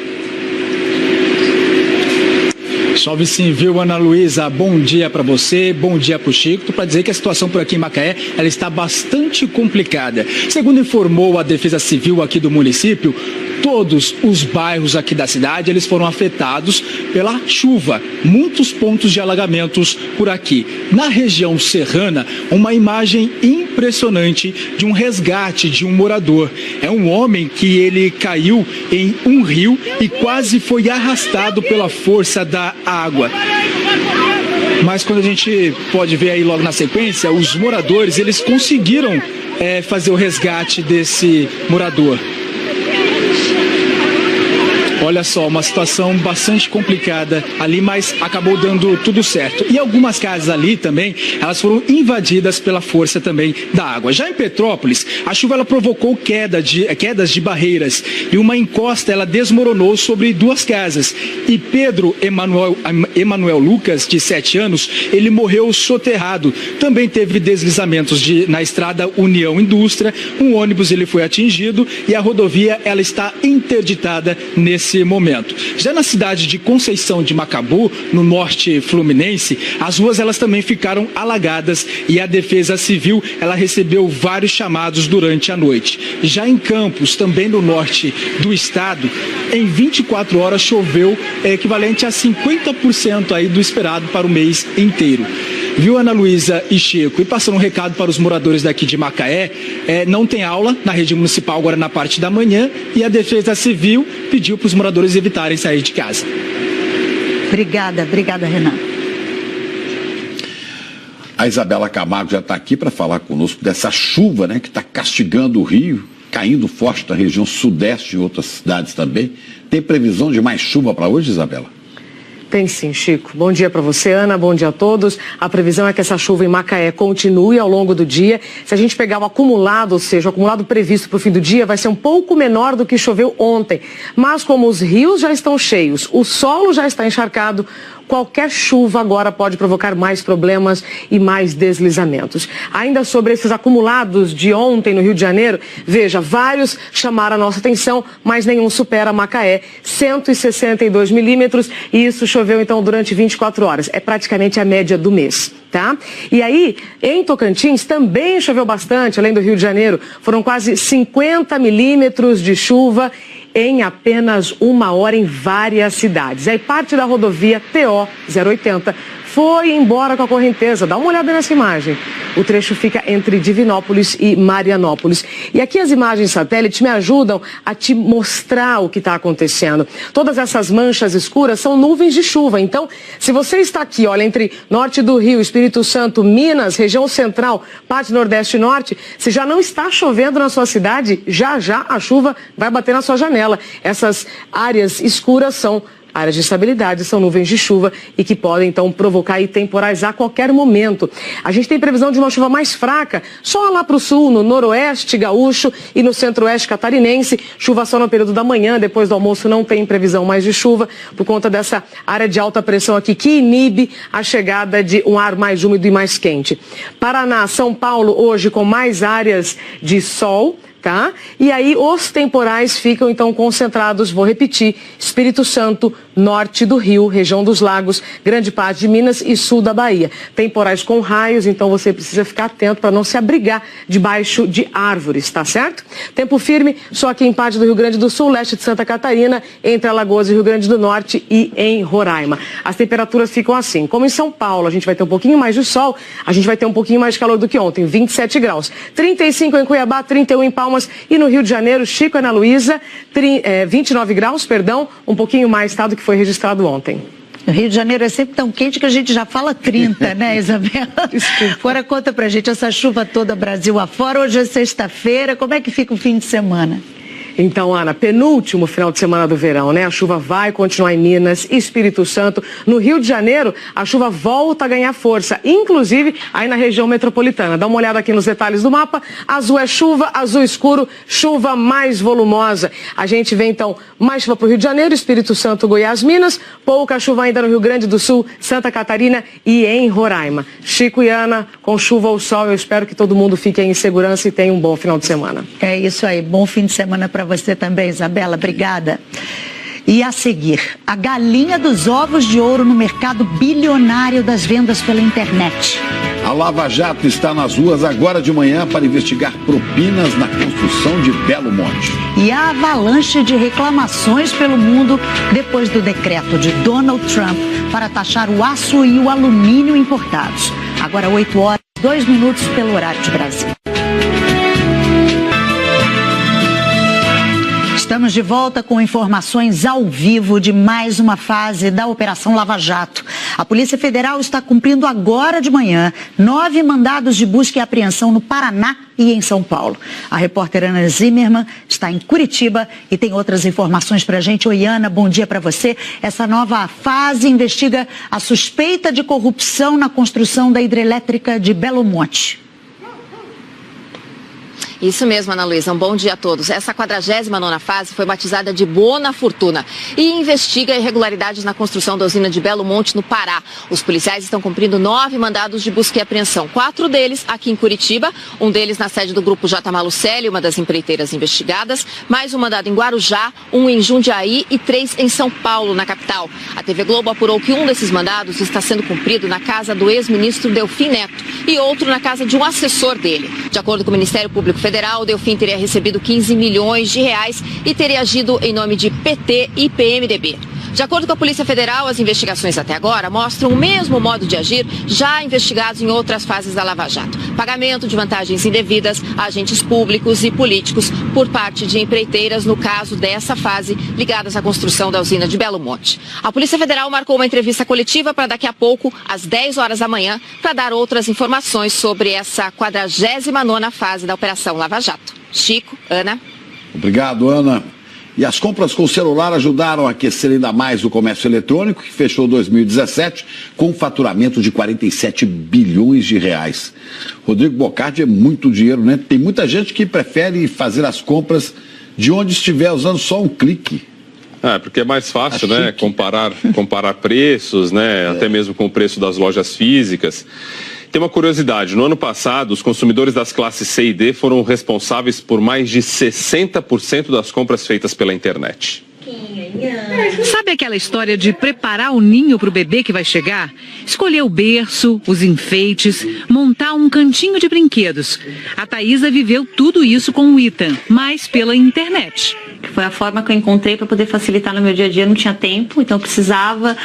Chove sim, viu, Ana Luísa? Bom dia para você, bom dia para o Chico. Para dizer que a situação por aqui em Macaé, ela está bastante complicada. Segundo informou a Defesa Civil aqui do município, todos os bairros aqui da cidade, eles foram afetados pela chuva. Muitos pontos de alagamentos por aqui. Na região serrana, uma imagem impressionante de um resgate de um morador. É um homem que ele caiu em um rio e quase foi arrastado pela força da água. Mas quando a gente pode ver aí logo na sequência, os moradores, eles conseguiram fazer o resgate desse morador. Olha só, uma situação bastante complicada ali, mas acabou dando tudo certo. E algumas casas ali também, elas foram invadidas pela força também da água. Já em Petrópolis, a chuva ela provocou quedas de barreiras e uma encosta ela desmoronou sobre duas casas. E Pedro Emanuel Lucas, de 7 anos, ele morreu soterrado. Também teve deslizamentos na estrada União Indústria, um ônibus ele foi atingido e a rodovia ela está interditada nesse momento. Já na cidade de Conceição de Macabu, no norte fluminense, as ruas elas também ficaram alagadas e a Defesa Civil ela recebeu vários chamados durante a noite. Já em Campos, também no norte do estado, em 24 horas choveu equivalente a 50% aí do esperado para o mês inteiro. Viu, Ana Luísa e Chico? E passando um recado para os moradores daqui de Macaé, não tem aula na rede municipal agora na parte da manhã e a Defesa Civil pediu para os moradores evitarem sair de casa. Obrigada, Renan. A Isabela Camargo já está aqui para falar conosco dessa chuva, né, que está castigando o Rio, caindo forte na região sudeste e outras cidades também. Tem previsão de mais chuva para hoje, Isabela? Tem sim, Chico. Bom dia para você, Ana. Bom dia a todos. A previsão é que essa chuva em Macaé continue ao longo do dia. Se a gente pegar o acumulado, ou seja, o acumulado previsto para o fim do dia, vai ser um pouco menor do que choveu ontem. Mas como os rios já estão cheios, o solo já está encharcado, qualquer chuva agora pode provocar mais problemas e mais deslizamentos. Ainda sobre esses acumulados de ontem no Rio de Janeiro, veja, vários chamaram a nossa atenção, mas nenhum supera Macaé, 162 milímetros, e isso choveu então durante 24 horas. É praticamente a média do mês, tá? E aí, em Tocantins também choveu bastante, além do Rio de Janeiro, foram quase 50 milímetros de chuva em apenas uma hora em várias cidades. Aí parte da rodovia TO 080 foi embora com a correnteza. Dá uma olhada nessa imagem. O trecho fica entre Divinópolis e Marianópolis. E aqui as imagens satélite me ajudam a te mostrar o que está acontecendo. Todas essas manchas escuras são nuvens de chuva. Então, se você está aqui, olha, entre norte do Rio, Espírito Santo, Minas, região central, parte nordeste e norte, se já não está chovendo na sua cidade, já a chuva vai bater na sua janela. Essas áreas escuras são áreas de estabilidade, são nuvens de chuva e que podem, então, provocar aí temporais a qualquer momento. A gente tem previsão de uma chuva mais fraca, só lá para o sul, no noroeste gaúcho e no centro-oeste catarinense. Chuva só no período da manhã, depois do almoço não tem previsão mais de chuva, por conta dessa área de alta pressão aqui que inibe a chegada de um ar mais úmido e mais quente. Paraná, São Paulo, hoje com mais áreas de sol, tá? E aí os temporais ficam então concentrados, vou repetir, Espírito Santo, norte do Rio, região dos lagos, grande parte de Minas e sul da Bahia. Temporais com raios, então você precisa ficar atento para não se abrigar debaixo de árvores, tá certo? Tempo firme só aqui em parte do Rio Grande do Sul, leste de Santa Catarina, entre Alagoas e Rio Grande do Norte e em Roraima. As temperaturas ficam assim, como em São Paulo a gente vai ter um pouquinho mais de sol, a gente vai ter um pouquinho mais de calor do que ontem, 27 graus. 35 em Cuiabá, 31 em Palmas e no Rio de Janeiro, Chico e Ana Luísa, 29 graus, perdão, um pouquinho mais, tá, do que foi registrado ontem. O Rio de Janeiro é sempre tão quente que a gente já fala 30, né, Isabela? Desculpa. Agora conta pra gente essa chuva toda Brasil afora. Hoje é sexta-feira, como é que fica o fim de semana? Então, Ana, penúltimo final de semana do verão, né? A chuva vai continuar em Minas, Espírito Santo. No Rio de Janeiro, a chuva volta a ganhar força, inclusive aí na região metropolitana. Dá uma olhada aqui nos detalhes do mapa. Azul é chuva, azul escuro, chuva mais volumosa. A gente vê, então, mais chuva para o Rio de Janeiro, Espírito Santo, Goiás, Minas. Pouca chuva ainda no Rio Grande do Sul, Santa Catarina e em Roraima. Chico e Ana, com chuva ou sol, eu espero que todo mundo fique em segurança e tenha um bom final de semana. É isso aí, bom fim de semana para você também, Isabela, obrigada. E a seguir, a galinha dos ovos de ouro no mercado bilionário das vendas pela internet. A Lava Jato está nas ruas agora de manhã para investigar propinas na construção de Belo Monte. E a avalanche de reclamações pelo mundo depois do decreto de Donald Trump para taxar o aço e o alumínio importados. Agora 8 horas, 2 minutos pelo horário de Brasília. Estamos de volta com informações ao vivo de mais uma fase da Operação Lava Jato. A Polícia Federal está cumprindo agora de manhã 9 mandados de busca e apreensão no Paraná e em São Paulo. A repórter Ana Zimmermann está em Curitiba e tem outras informações para a gente. Oi, Ana, bom dia para você. Essa nova fase investiga a suspeita de corrupção na construção da hidrelétrica de Belo Monte. Isso mesmo, Ana Luísa. Um bom dia a todos. Essa 49ª fase foi batizada de Bona Fortuna e investiga irregularidades na construção da usina de Belo Monte, no Pará. Os policiais estão cumprindo 9 mandados de busca e apreensão. 4 deles aqui em Curitiba, um deles na sede do Grupo J. Malucelli, uma das empreiteiras investigadas, mais um mandado em Guarujá, um em Jundiaí e 3 em São Paulo, na capital. A TV Globo apurou que um desses mandados está sendo cumprido na casa do ex-ministro Delfim Neto e outro na casa de um assessor dele. De acordo com o Ministério Público Federal, Delfim teria recebido 15 milhões de reais e teria agido em nome de PT e PMDB. De acordo com a Polícia Federal, as investigações até agora mostram o mesmo modo de agir já investigados em outras fases da Lava Jato. Pagamento de vantagens indevidas a agentes públicos e políticos por parte de empreiteiras, no caso dessa fase, ligadas à construção da usina de Belo Monte. A Polícia Federal marcou uma entrevista coletiva para daqui a pouco, às 10 horas da manhã, para dar outras informações sobre essa 49ª fase da Operação Lava Jato. Chico, Ana. Obrigado, Ana. E as compras com o celular ajudaram a aquecer ainda mais o comércio eletrônico, que fechou 2017 com um faturamento de 47 bilhões de reais. Rodrigo Bocardi, é muito dinheiro, né? Tem muita gente que prefere fazer as compras de onde estiver, usando só um clique. Porque é mais fácil, né? Comparar preços, né? Até mesmo com o preço das lojas físicas. Tem uma curiosidade, no ano passado, os consumidores das classes C e D foram responsáveis por mais de 60% das compras feitas pela internet. Sabe aquela história de preparar o ninho para o bebê que vai chegar? Escolher o berço, os enfeites, montar um cantinho de brinquedos. A Thaísa viveu tudo isso com o Ethan, mas pela internet. Foi a forma que eu encontrei para poder facilitar no meu dia a dia. Não tinha tempo, então eu precisava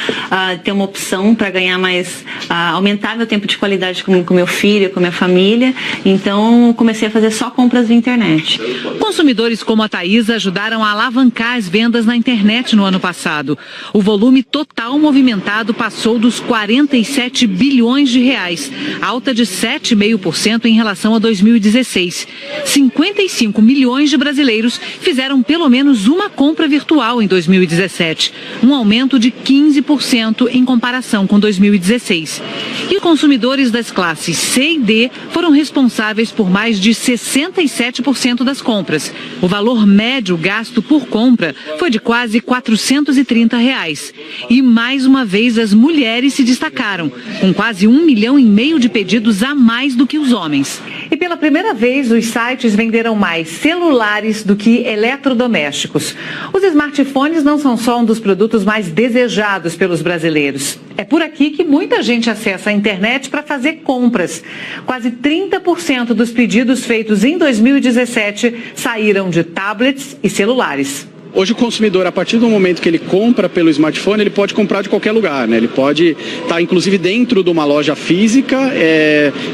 ter uma opção para ganhar mais, aumentar meu tempo de qualidade com meu filho, com minha família. Então comecei a fazer só compras via internet. Consumidores como a Thaísa ajudaram a alavancar as vendas na internet no ano passado. O volume total movimentado passou dos 47 bilhões de reais, alta de 7,5% em relação a 2016. 55 milhões de brasileiros fizeram pelo menos uma compra virtual em 2017, um aumento de 15% em comparação com 2016. E consumidores das classes C e D foram responsáveis por mais de 67% das compras. O valor médio gasto por compra foi de quase R$430. E mais uma vez as mulheres se destacaram, com quase 1,5 milhão de pedidos a mais do que os homens. E pela primeira vez, os sites venderam mais celulares do que eletrodomésticos. Os smartphones não são só um dos produtos mais desejados pelos brasileiros. É por aqui que muita gente acessa a internet para fazer compras. Quase 30% dos pedidos feitos em 2017 saíram de tablets e celulares. Hoje o consumidor, a partir do momento que ele compra pelo smartphone, ele pode comprar de qualquer lugar, né? Ele pode estar, inclusive, dentro de uma loja física,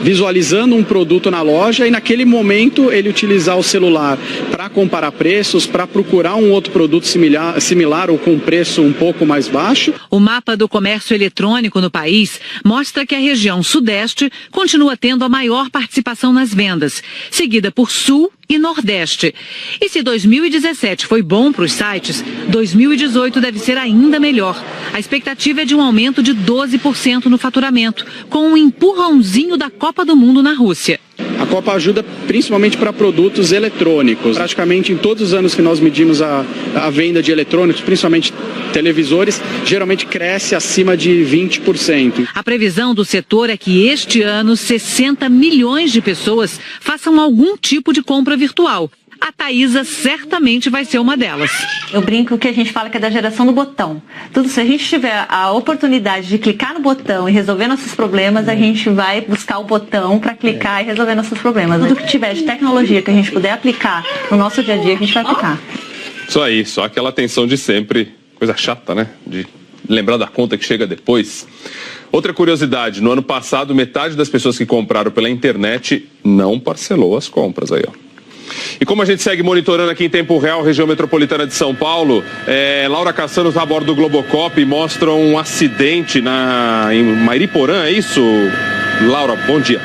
visualizando um produto na loja e, naquele momento, ele utilizar o celular para comparar preços, para procurar um outro produto similar ou com preço um pouco mais baixo. O mapa do comércio eletrônico no país mostra que a região Sudeste continua tendo a maior participação nas vendas, seguida por Sul e Nordeste. E se 2017 foi bom para os sites, 2018 deve ser ainda melhor. A expectativa é de um aumento de 12% no faturamento, com um empurrãozinho da Copa do Mundo na Rússia. A Copa ajuda principalmente para produtos eletrônicos. Praticamente em todos os anos que nós medimos a venda de eletrônicos, principalmente televisores, geralmente cresce acima de 20%. A previsão do setor é que este ano 60 milhões de pessoas façam algum tipo de compra virtual. A Thaísa certamente vai ser uma delas. Eu brinco que a gente fala que é da geração do botão. Tudo, se a gente tiver a oportunidade de clicar no botão e resolver nossos problemas, a gente vai buscar o botão para clicar e resolver nossos problemas. Tudo que tiver de tecnologia que a gente puder aplicar no nosso dia a dia, a gente vai aplicar. Isso aí, só aquela atenção de sempre, coisa chata, né? De lembrar da conta que chega depois. Outra curiosidade, no ano passado, metade das pessoas que compraram pela internet não parcelou as compras aí, ó. E como a gente segue monitorando aqui em tempo real a região metropolitana de São Paulo, Laura Cassano está a bordo do Globocop e mostra um acidente em Mairiporã, é isso? Laura, bom dia.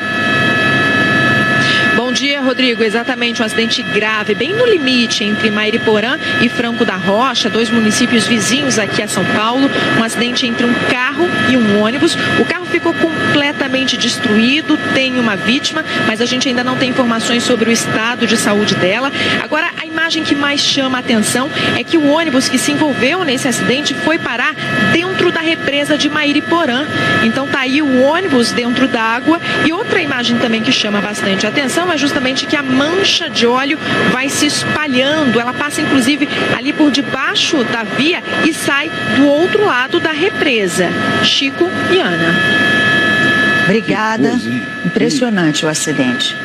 Bom dia, Rodrigo. Exatamente, um acidente grave, bem no limite entre Mairiporã e Franco da Rocha, 2 municípios vizinhos aqui a São Paulo. Um acidente entre um carro e um ônibus. O carro ficou completamente destruído, tem uma vítima, mas a gente ainda não tem informações sobre o estado de saúde dela. Agora, a imagem que mais chama a atenção é que o ônibus que se envolveu nesse acidente foi parar dentro da represa de Mairiporã. Então tá aí o ônibus dentro d'água. E outra imagem também que chama bastante a atenção é justamente que a mancha de óleo vai se espalhando. Ela passa inclusive ali por debaixo da via e sai do outro lado da represa. Chico e Ana. Obrigada. Impressionante o acidente.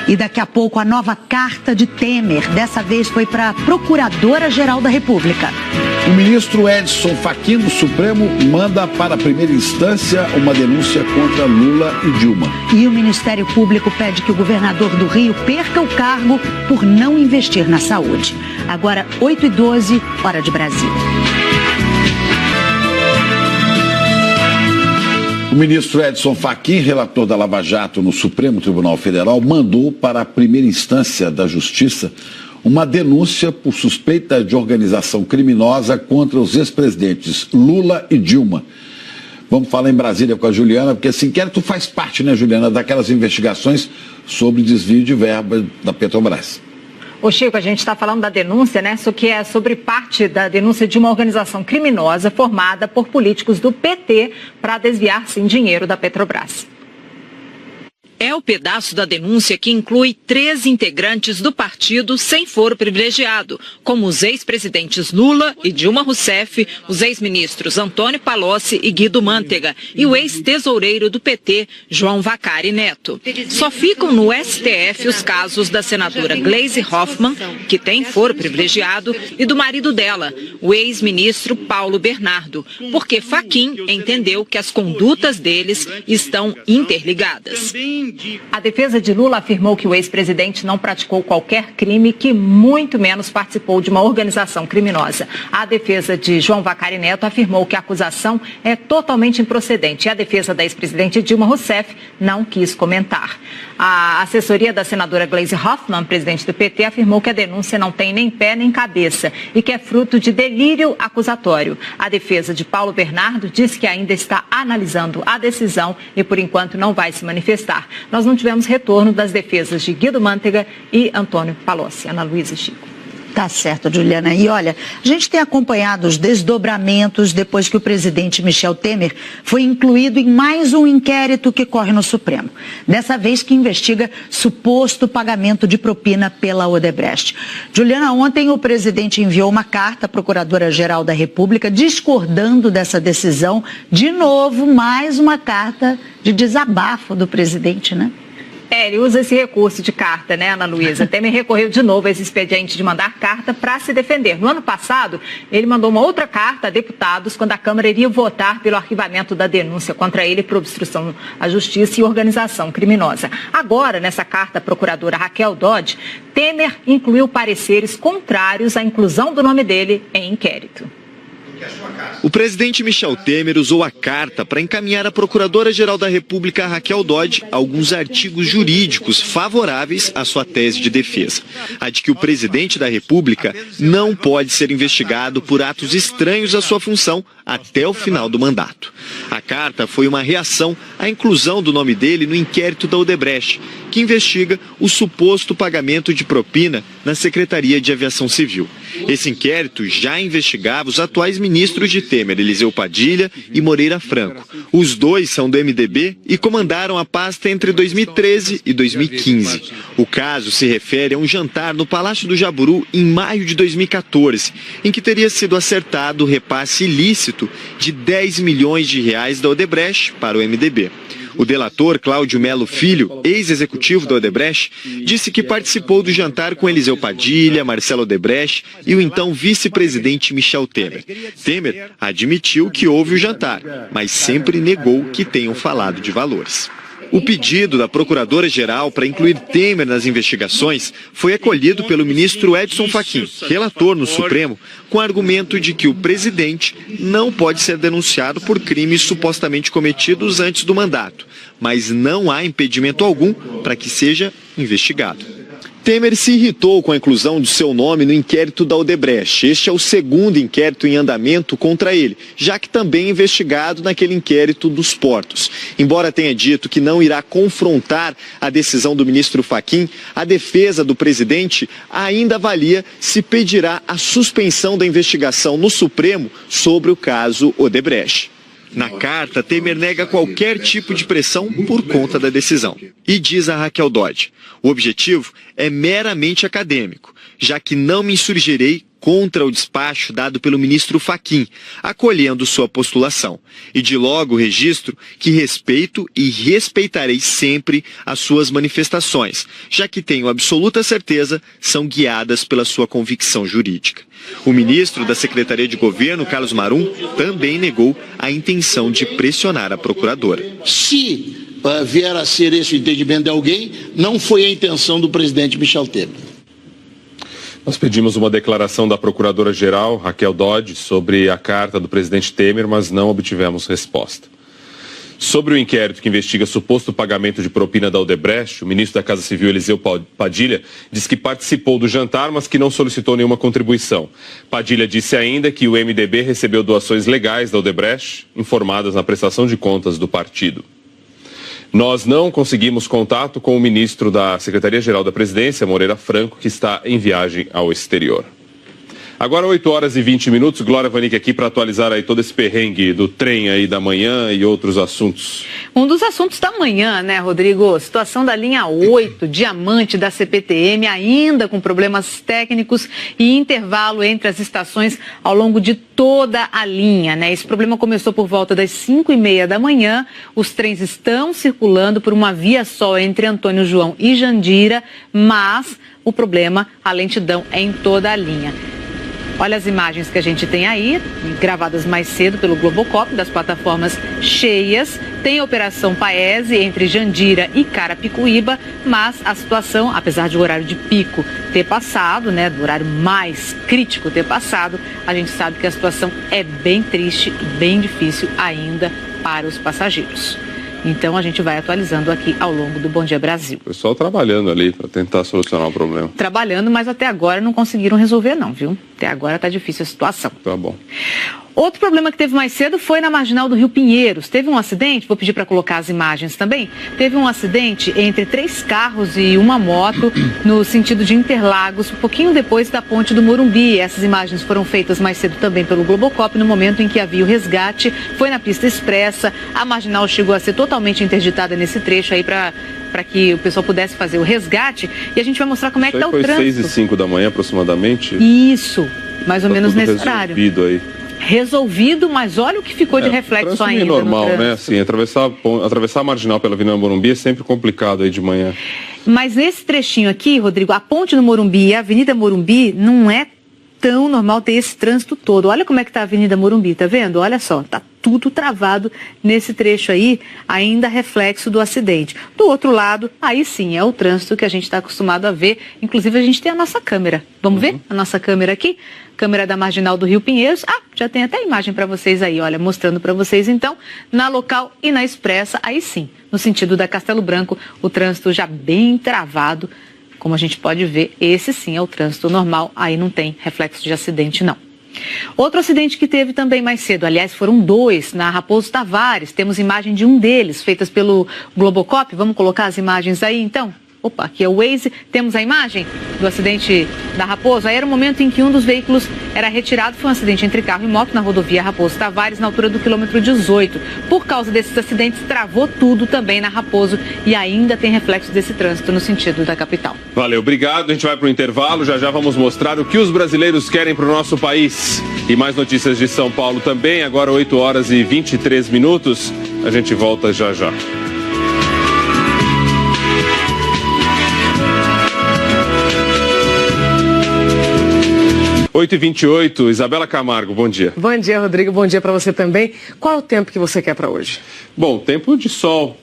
E daqui a pouco a nova carta de Temer. Dessa vez foi para a Procuradora-Geral da República. O ministro Edson Fachin do Supremo manda para a primeira instância uma denúncia contra Lula e Dilma. E o Ministério Público pede que o governador do Rio perca o cargo por não investir na saúde. Agora, 8h12, hora de Brasília. O ministro Edson Fachin, relator da Lava Jato no Supremo Tribunal Federal, mandou para a primeira instância da Justiça uma denúncia por suspeita de organização criminosa contra os ex-presidentes Lula e Dilma. Vamos falar em Brasília com a Juliana, porque esse inquérito faz parte, né, Juliana, daquelas investigações sobre desvio de verba da Petrobras. Ô Chico, a gente está falando da denúncia, né? Isso que é sobre parte da denúncia de uma organização criminosa formada por políticos do PT para desviar, sim, dinheiro da Petrobras. É o pedaço da denúncia que inclui 3 integrantes do partido sem foro privilegiado, como os ex-presidentes Lula e Dilma Rousseff, os ex-ministros Antônio Palocci e Guido Mantega e o ex-tesoureiro do PT, João Vacari Neto. Só ficam no STF os casos da senadora Gleisi Hoffmann, que tem foro privilegiado, e do marido dela, o ex-ministro Paulo Bernardo, porque Fachin entendeu que as condutas deles estão interligadas. A defesa de Lula afirmou que o ex-presidente não praticou qualquer crime, que muito menos participou de uma organização criminosa. A defesa de João Vacari Neto afirmou que a acusação é totalmente improcedente. E a defesa da ex-presidente Dilma Rousseff não quis comentar. A assessoria da senadora Gleisi Hoffmann, presidente do PT, afirmou que a denúncia não tem nem pé nem cabeça e que é fruto de delírio acusatório. A defesa de Paulo Bernardo disse que ainda está analisando a decisão e, por enquanto, não vai se manifestar. Nós não tivemos retorno das defesas de Guido Mantega e Antônio Palocci. Ana Luísa e Chico. Tá certo, Juliana. E olha, a gente tem acompanhado os desdobramentos depois que o presidente Michel Temer foi incluído em mais um inquérito que corre no Supremo. Dessa vez que investiga suposto pagamento de propina pela Odebrecht. Juliana, ontem o presidente enviou uma carta à Procuradora-Geral da República discordando dessa decisão. De novo, mais uma carta de desabafo do presidente, né? Ele usa esse recurso de carta, né, Ana Luísa? Temer recorreu de novo a esse expediente de mandar carta para se defender. No ano passado, ele mandou uma outra carta a deputados quando a Câmara iria votar pelo arquivamento da denúncia contra ele por obstrução à justiça e organização criminosa. Agora, nessa carta à procuradora Raquel Dodge, Temer incluiu pareceres contrários à inclusão do nome dele em inquérito. O presidente Michel Temer usou a carta para encaminhar à Procuradora-Geral da República, Raquel Dodge, alguns artigos jurídicos favoráveis à sua tese de defesa. A de que o presidente da República não pode ser investigado por atos estranhos à sua função até o final do mandato. A carta foi uma reação à inclusão do nome dele no inquérito da Odebrecht, que investiga o suposto pagamento de propina na Secretaria de Aviação Civil. Esse inquérito já investigava os atuais ministros de Temer, Eliseu Padilha e Moreira Franco. Os dois são do MDB e comandaram a pasta entre 2013 e 2015. O caso se refere a um jantar no Palácio do Jaburu em maio de 2014, em que teria sido acertado o repasse ilícito de 10 milhões de reais da Odebrecht para o MDB. O delator Cláudio Melo Filho, ex-executivo da Odebrecht, disse que participou do jantar com Eliseu Padilha, Marcelo Odebrecht e o então vice-presidente Michel Temer. Temer admitiu que houve o jantar, mas sempre negou que tenham falado de valores. O pedido da Procuradora-Geral para incluir Temer nas investigações foi acolhido pelo ministro Edson Fachin, relator no Supremo, com o argumento de que o presidente não pode ser denunciado por crimes supostamente cometidos antes do mandato, mas não há impedimento algum para que seja investigado. Temer se irritou com a inclusão de seu nome no inquérito da Odebrecht. Este é o segundo inquérito em andamento contra ele, já que também é investigado naquele inquérito dos portos. Embora tenha dito que não irá confrontar a decisão do ministro Fachin, a defesa do presidente ainda avalia se pedirá a suspensão da investigação no Supremo sobre o caso Odebrecht. Na carta, Temer nega qualquer tipo de pressão por conta da decisão. E diz a Raquel Dodge: o objetivo é meramente acadêmico, já que não me insurgirei contra o despacho dado pelo ministro Fachin, acolhendo sua postulação. E de logo registro que respeito e respeitarei sempre as suas manifestações, já que tenho absoluta certeza são guiadas pela sua convicção jurídica. O ministro da Secretaria de Governo, Carlos Marum, também negou a intenção de pressionar a procuradora. Se vier a ser esse o entendimento de alguém, não foi a intenção do presidente Michel Temer. Nós pedimos uma declaração da Procuradora-Geral, Raquel Dodge, sobre a carta do presidente Temer, mas não obtivemos resposta. Sobre o inquérito que investiga suposto pagamento de propina da Odebrecht, o ministro da Casa Civil, Eliseu Padilha, diz que participou do jantar, mas que não solicitou nenhuma contribuição. Padilha disse ainda que o MDB recebeu doações legais da Odebrecht, informadas na prestação de contas do partido. Nós não conseguimos contato com o ministro da Secretaria-Geral da Presidência, Moreira Franco, que está em viagem ao exterior. Agora 8 horas e 20 minutos, Glória Vanik aqui para atualizar aí todo esse perrengue do trem aí da manhã e outros assuntos. Um dos assuntos da manhã, né, Rodrigo? Situação da linha 8, Diamante da CPTM, ainda com problemas técnicos e intervalo entre as estações ao longo de toda a linha, né? Esse problema começou por volta das 5h30 da manhã. Os trens estão circulando por uma via só entre Antônio João e Jandira, mas o problema, a lentidão é em toda a linha. Olha as imagens que a gente tem aí, gravadas mais cedo pelo Globocop, das plataformas cheias. Tem a Operação Paese entre Jandira e Carapicuíba, mas a situação, apesar de o horário de pico ter passado, né, do horário mais crítico ter passado, a gente sabe que a situação é bem triste, bem difícil ainda para os passageiros. Então a gente vai atualizando aqui ao longo do Bom Dia Brasil. O pessoal trabalhando ali para tentar solucionar o problema. Trabalhando, mas até agora não conseguiram resolver não, viu? Até agora tá difícil a situação. Tá bom. Outro problema que teve mais cedo foi na marginal do Rio Pinheiros. Teve um acidente, vou pedir para colocar as imagens também. Teve um acidente entre 3 carros e uma moto no sentido de Interlagos, um pouquinho depois da ponte do Morumbi. Essas imagens foram feitas mais cedo também pelo Globocop, no momento em que havia o resgate. Foi na pista expressa, a marginal chegou a ser totalmente interditada nesse trecho aí para que o pessoal pudesse fazer o resgate. E a gente vai mostrar como é que está o trânsito. Foi 6h05 da manhã aproximadamente? Isso, mais ou menos nesse horário. Aí. Resolvido, mas olha o que ficou de reflexo ainda. É normal, né? Assim, atravessar a marginal pela Avenida Morumbi é sempre complicado aí de manhã. Mas nesse trechinho aqui, Rodrigo, a ponte do Morumbi e a Avenida Morumbi não é tão normal ter esse trânsito todo. Olha como é que está a Avenida Morumbi, tá vendo? Olha só, tá tudo travado nesse trecho aí, ainda reflexo do acidente. Do outro lado, aí sim, é o trânsito que a gente está acostumado a ver. Inclusive, a gente tem a nossa câmera. Vamos ver a nossa câmera aqui? Câmera da marginal do Rio Pinheiros. Ah, já tem até imagem para vocês aí, olha, mostrando para vocês então, na local e na expressa, aí sim, no sentido da Castelo Branco, o trânsito já bem travado. Como a gente pode ver, esse sim é o trânsito normal, aí não tem reflexo de acidente não. Outro acidente que teve também mais cedo, aliás foram 2, na Raposo Tavares, temos imagem de um deles, feitas pelo Globocop, vamos colocar as imagens aí então? Opa, aqui é o Waze, temos a imagem do acidente da Raposo. Aí era o momento em que um dos veículos era retirado, foi um acidente entre carro e moto na rodovia Raposo Tavares, na altura do quilômetro 18. Por causa desses acidentes, travou tudo também na Raposo e ainda tem reflexo desse trânsito no sentido da capital. Valeu, obrigado. A gente vai para o intervalo, já vamos mostrar o que os brasileiros querem para o nosso país. E mais notícias de São Paulo também, agora 8 horas e 23 minutos. A gente volta já. 8h28, Isabela Camargo, bom dia. Bom dia, Rodrigo, bom dia para você também. Qual é o tempo que você quer para hoje? Bom, tempo de sol.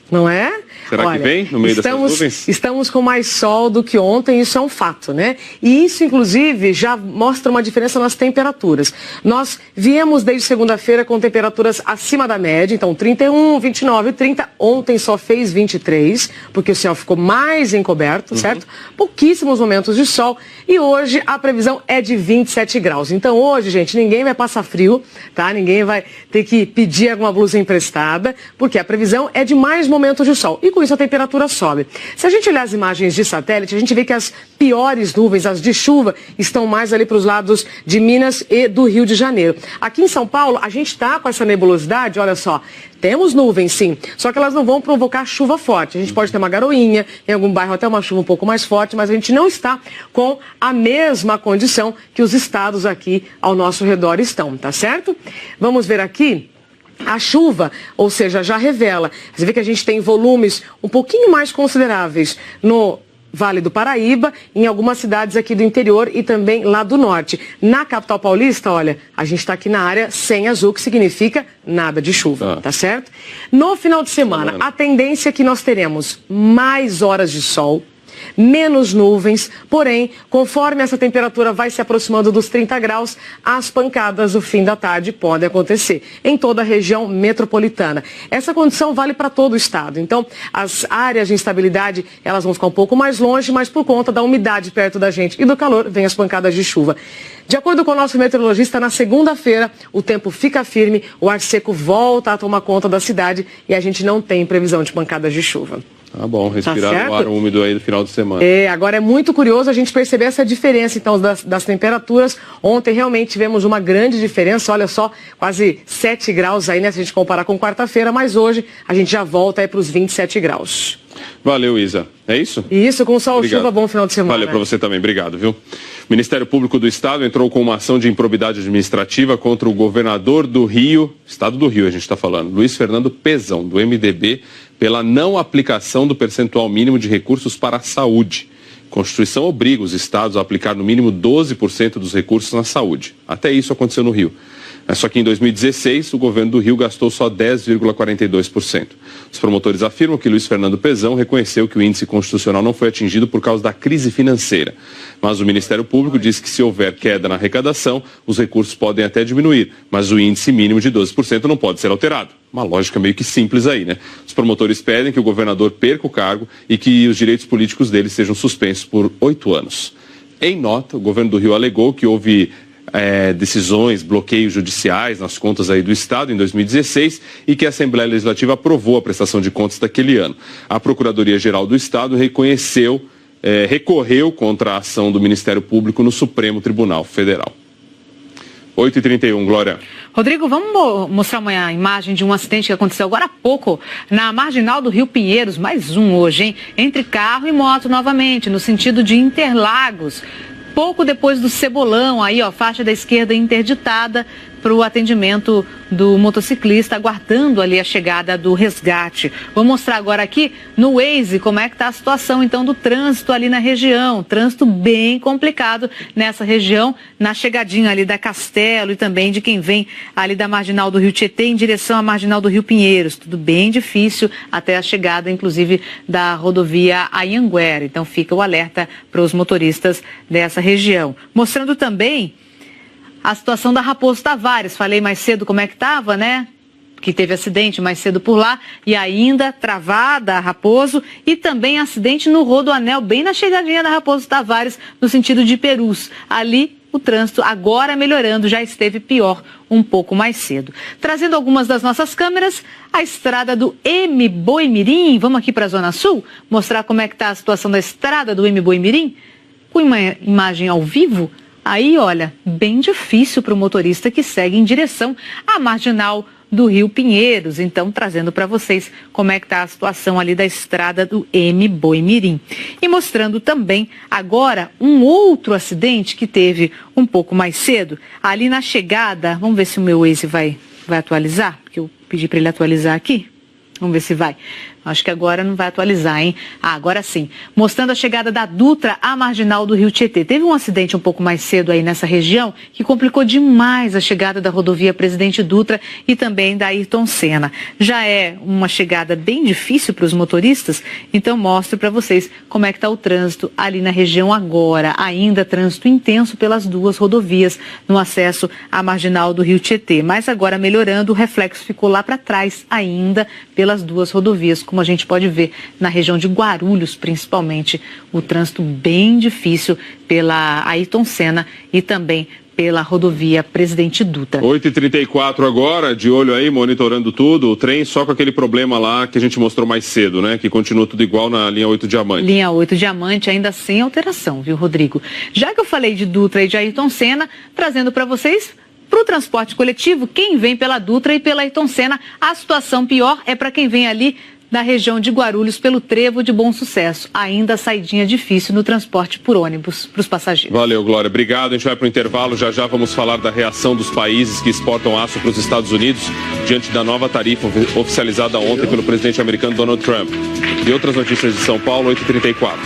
Não é? Será que vem no meio dessas nuvens? Estamos com mais sol do que ontem, isso é um fato, né? E isso, inclusive, já mostra uma diferença nas temperaturas. Nós viemos desde segunda-feira com temperaturas acima da média, então 31, 29, 30. Ontem só fez 23, porque o céu ficou mais encoberto, certo? Pouquíssimos momentos de sol. E hoje a previsão é de 27 graus. Então hoje, gente, ninguém vai passar frio, tá? Ninguém vai ter que pedir alguma blusa emprestada, porque a previsão é de mais momentos de sol. E com isso a temperatura sobe. Se a gente olhar as imagens de satélite, a gente vê que as piores nuvens, as de chuva, estão mais ali para os lados de Minas e do Rio de Janeiro. Aqui em São Paulo, a gente está com essa nebulosidade, olha só, temos nuvens sim, só que elas não vão provocar chuva forte. A gente pode ter uma garoinha, em algum bairro até uma chuva um pouco mais forte, mas a gente não está com a mesma condição que os estados aqui ao nosso redor estão, tá certo? Vamos ver aqui. A chuva, ou seja, já revela. Você vê que a gente tem volumes um pouquinho mais consideráveis no Vale do Paraíba, em algumas cidades aqui do interior e também lá do norte. Na capital paulista, olha, a gente está aqui na área sem azul, que significa nada de chuva, tá certo? No final de semana, a tendência é que nós teremos mais horas de sol, menos nuvens, porém, conforme essa temperatura vai se aproximando dos 30 graus, as pancadas do fim da tarde podem acontecer em toda a região metropolitana. Essa condição vale para todo o estado. Então, as áreas de instabilidade, elas vão ficar um pouco mais longe, mas por conta da umidade perto da gente e do calor, vem as pancadas de chuva. De acordo com o nosso meteorologista, na segunda-feira o tempo fica firme, o ar seco volta a tomar conta da cidade e a gente não tem previsão de pancadas de chuva. Tá bom, respirar o ar úmido aí no final de semana. Agora é muito curioso a gente perceber essa diferença, então, das temperaturas. Ontem realmente tivemos uma grande diferença, olha só, quase 7 graus aí, né, se a gente comparar com quarta-feira, mas hoje a gente já volta aí para os 27 graus. Valeu, Isa. É isso? Isso, com sol, chuva, bom final de semana. Valeu para você também, obrigado, viu? O Ministério Público do Estado entrou com uma ação de improbidade administrativa contra o governador do Rio, Estado do Rio a gente está falando, Luiz Fernando Pezão, do MDB, pela não aplicação do percentual mínimo de recursos para a saúde. A Constituição obriga os estados a aplicar no mínimo 12% dos recursos na saúde. Até isso aconteceu no Rio. Só que em 2016, o governo do Rio gastou só 10,42%. Os promotores afirmam que Luiz Fernando Pezão reconheceu que o índice constitucional não foi atingido por causa da crise financeira. Mas o Ministério Público diz que se houver queda na arrecadação, os recursos podem até diminuir, mas o índice mínimo de 12% não pode ser alterado. Uma lógica meio que simples aí, né? Os promotores pedem que o governador perca o cargo e que os direitos políticos dele sejam suspensos por 8 anos. Em nota, o governo do Rio alegou que houve decisões, bloqueios judiciais nas contas aí do Estado em 2016 e que a Assembleia Legislativa aprovou a prestação de contas daquele ano. A Procuradoria-Geral do Estado recorreu contra a ação do Ministério Público no Supremo Tribunal Federal. 8h31, Glória. Rodrigo, vamos mostrar uma imagem de um acidente que aconteceu agora há pouco na marginal do Rio Pinheiros, mais um hoje, hein? Entre carro e moto novamente, no sentido de Interlagos. Pouco depois do Cebolão, aí ó, faixa da esquerda interditada para o atendimento do motociclista, aguardando ali a chegada do resgate. Vou mostrar agora aqui no Waze como é que está a situação então do trânsito ali na região. Trânsito bem complicado nessa região, na chegadinha ali da Castelo e também de quem vem ali da Marginal do Rio Tietê em direção à Marginal do Rio Pinheiros. Tudo bem difícil até a chegada, inclusive, da rodovia Anhanguera. Então fica o alerta para os motoristas dessa região. Mostrando também a situação da Raposo Tavares. Falei mais cedo como é que estava, né? Que teve acidente mais cedo por lá e ainda travada a Raposo e também acidente no Rodoanel, bem na chegadinha da Raposo Tavares, no sentido de Perus. Ali o trânsito agora melhorando, já esteve pior um pouco mais cedo. Trazendo algumas das nossas câmeras, a estrada do Mboimirim. Vamos aqui para a Zona Sul, mostrar como é que está a situação da estrada do Mboimirim, com uma imagem ao vivo. Aí, olha, bem difícil para o motorista que segue em direção à Marginal do Rio Pinheiros. Então, trazendo para vocês como é que está a situação ali da estrada do Mboimirim. E mostrando também agora um outro acidente que teve um pouco mais cedo, ali na chegada. Vamos ver se o meu Waze vai atualizar, porque eu pedi para ele atualizar aqui. Vamos ver se vai. Acho que agora não vai atualizar, hein? Agora sim. Mostrando a chegada da Dutra à Marginal do Rio Tietê. Teve um acidente um pouco mais cedo aí nessa região que complicou demais a chegada da rodovia Presidente Dutra e também da Ayrton Senna. Já é uma chegada bem difícil para os motoristas, então mostro para vocês como é que está o trânsito ali na região agora. Ainda trânsito intenso pelas duas rodovias no acesso à Marginal do Rio Tietê. Mas agora melhorando, o reflexo ficou lá para trás ainda pelas duas rodovias, como a gente pode ver na região de Guarulhos, principalmente, o trânsito bem difícil pela Ayrton Senna e também pela rodovia Presidente Dutra. 8h34 agora, de olho aí, monitorando tudo, o trem só com aquele problema lá que a gente mostrou mais cedo, né? Que continua tudo igual na linha 8 Diamante. Linha 8 Diamante ainda sem alteração, viu, Rodrigo? Já que eu falei de Dutra e de Ayrton Senna, trazendo para vocês para o transporte coletivo, quem vem pela Dutra e pela Ayrton Senna, a situação pior é para quem vem ali da região de Guarulhos pelo Trevo de Bom Sucesso. Ainda saidinha difícil no transporte por ônibus para os passageiros. Valeu, Glória. Obrigado. A gente vai para o intervalo. Já já vamos falar da reação dos países que exportam aço para os Estados Unidos diante da nova tarifa oficializada ontem pelo presidente americano Donald Trump. E outras notícias de São Paulo, 8h34.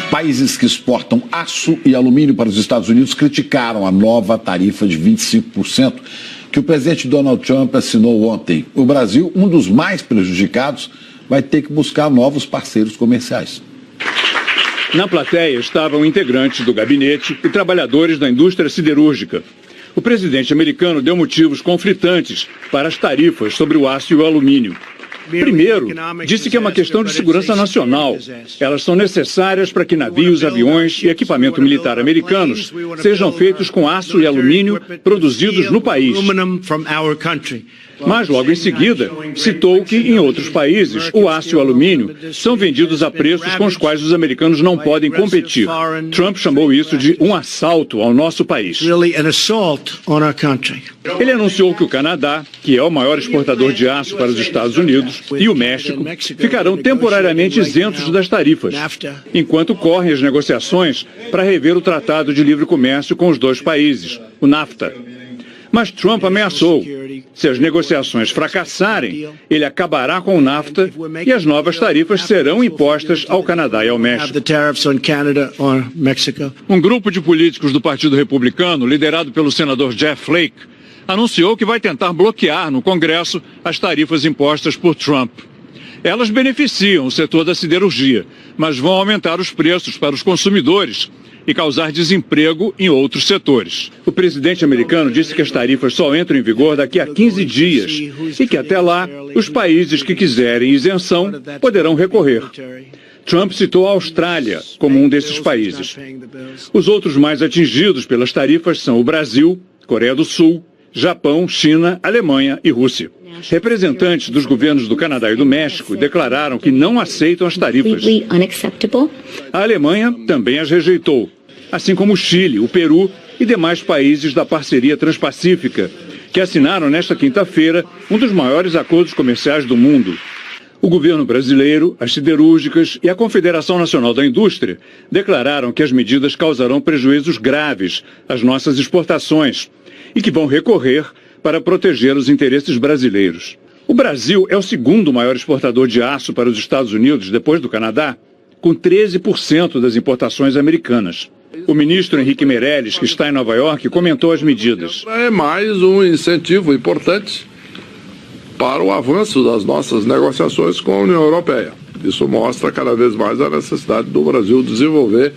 Países que exportam aço e alumínio para os Estados Unidos criticaram a nova tarifa de 25% que o presidente Donald Trump assinou ontem. O Brasil, um dos mais prejudicados, vai ter que buscar novos parceiros comerciais. Na plateia estavam integrantes do gabinete e trabalhadores da indústria siderúrgica. O presidente americano deu motivos conflitantes para as tarifas sobre o aço e o alumínio. Primeiro, disse que é uma questão de segurança nacional. Elas são necessárias para que navios, aviões e equipamento militar americanos sejam feitos com aço e alumínio produzidos no país. Mas, logo em seguida, citou que, em outros países, o aço e o alumínio são vendidos a preços com os quais os americanos não podem competir. Trump chamou isso de um assalto ao nosso país. Ele anunciou que o Canadá, que é o maior exportador de aço para os Estados Unidos, e o México ficarão temporariamente isentos das tarifas, enquanto correm as negociações para rever o Tratado de Livre Comércio com os dois países, o NAFTA. Mas Trump ameaçou. Se as negociações fracassarem, ele acabará com o NAFTA e as novas tarifas serão impostas ao Canadá e ao México. Um grupo de políticos do Partido Republicano, liderado pelo senador Jeff Flake, anunciou que vai tentar bloquear no Congresso as tarifas impostas por Trump. Elas beneficiam o setor da siderurgia, mas vão aumentar os preços para os consumidores e causar desemprego em outros setores. O presidente americano disse que as tarifas só entram em vigor daqui a 15 dias e que até lá os países que quiserem isenção poderão recorrer. Trump citou a Austrália como um desses países. Os outros mais atingidos pelas tarifas são o Brasil, Coreia do Sul, Japão, China, Alemanha e Rússia. Representantes dos governos do Canadá e do México declararam que não aceitam as tarifas. A Alemanha também as rejeitou, assim como o Chile, o Peru e demais países da parceria transpacífica, que assinaram nesta quinta-feira um dos maiores acordos comerciais do mundo. O governo brasileiro, as siderúrgicas e a Confederação Nacional da Indústria declararam que as medidas causarão prejuízos graves às nossas exportações e que vão recorrer para proteger os interesses brasileiros. O Brasil é o segundo maior exportador de aço para os Estados Unidos, depois do Canadá, com 13% das importações americanas. O ministro Henrique Meirelles, que está em Nova York, comentou as medidas. É mais um incentivo importante para o avanço das nossas negociações com a União Europeia. Isso mostra cada vez mais a necessidade do Brasil desenvolver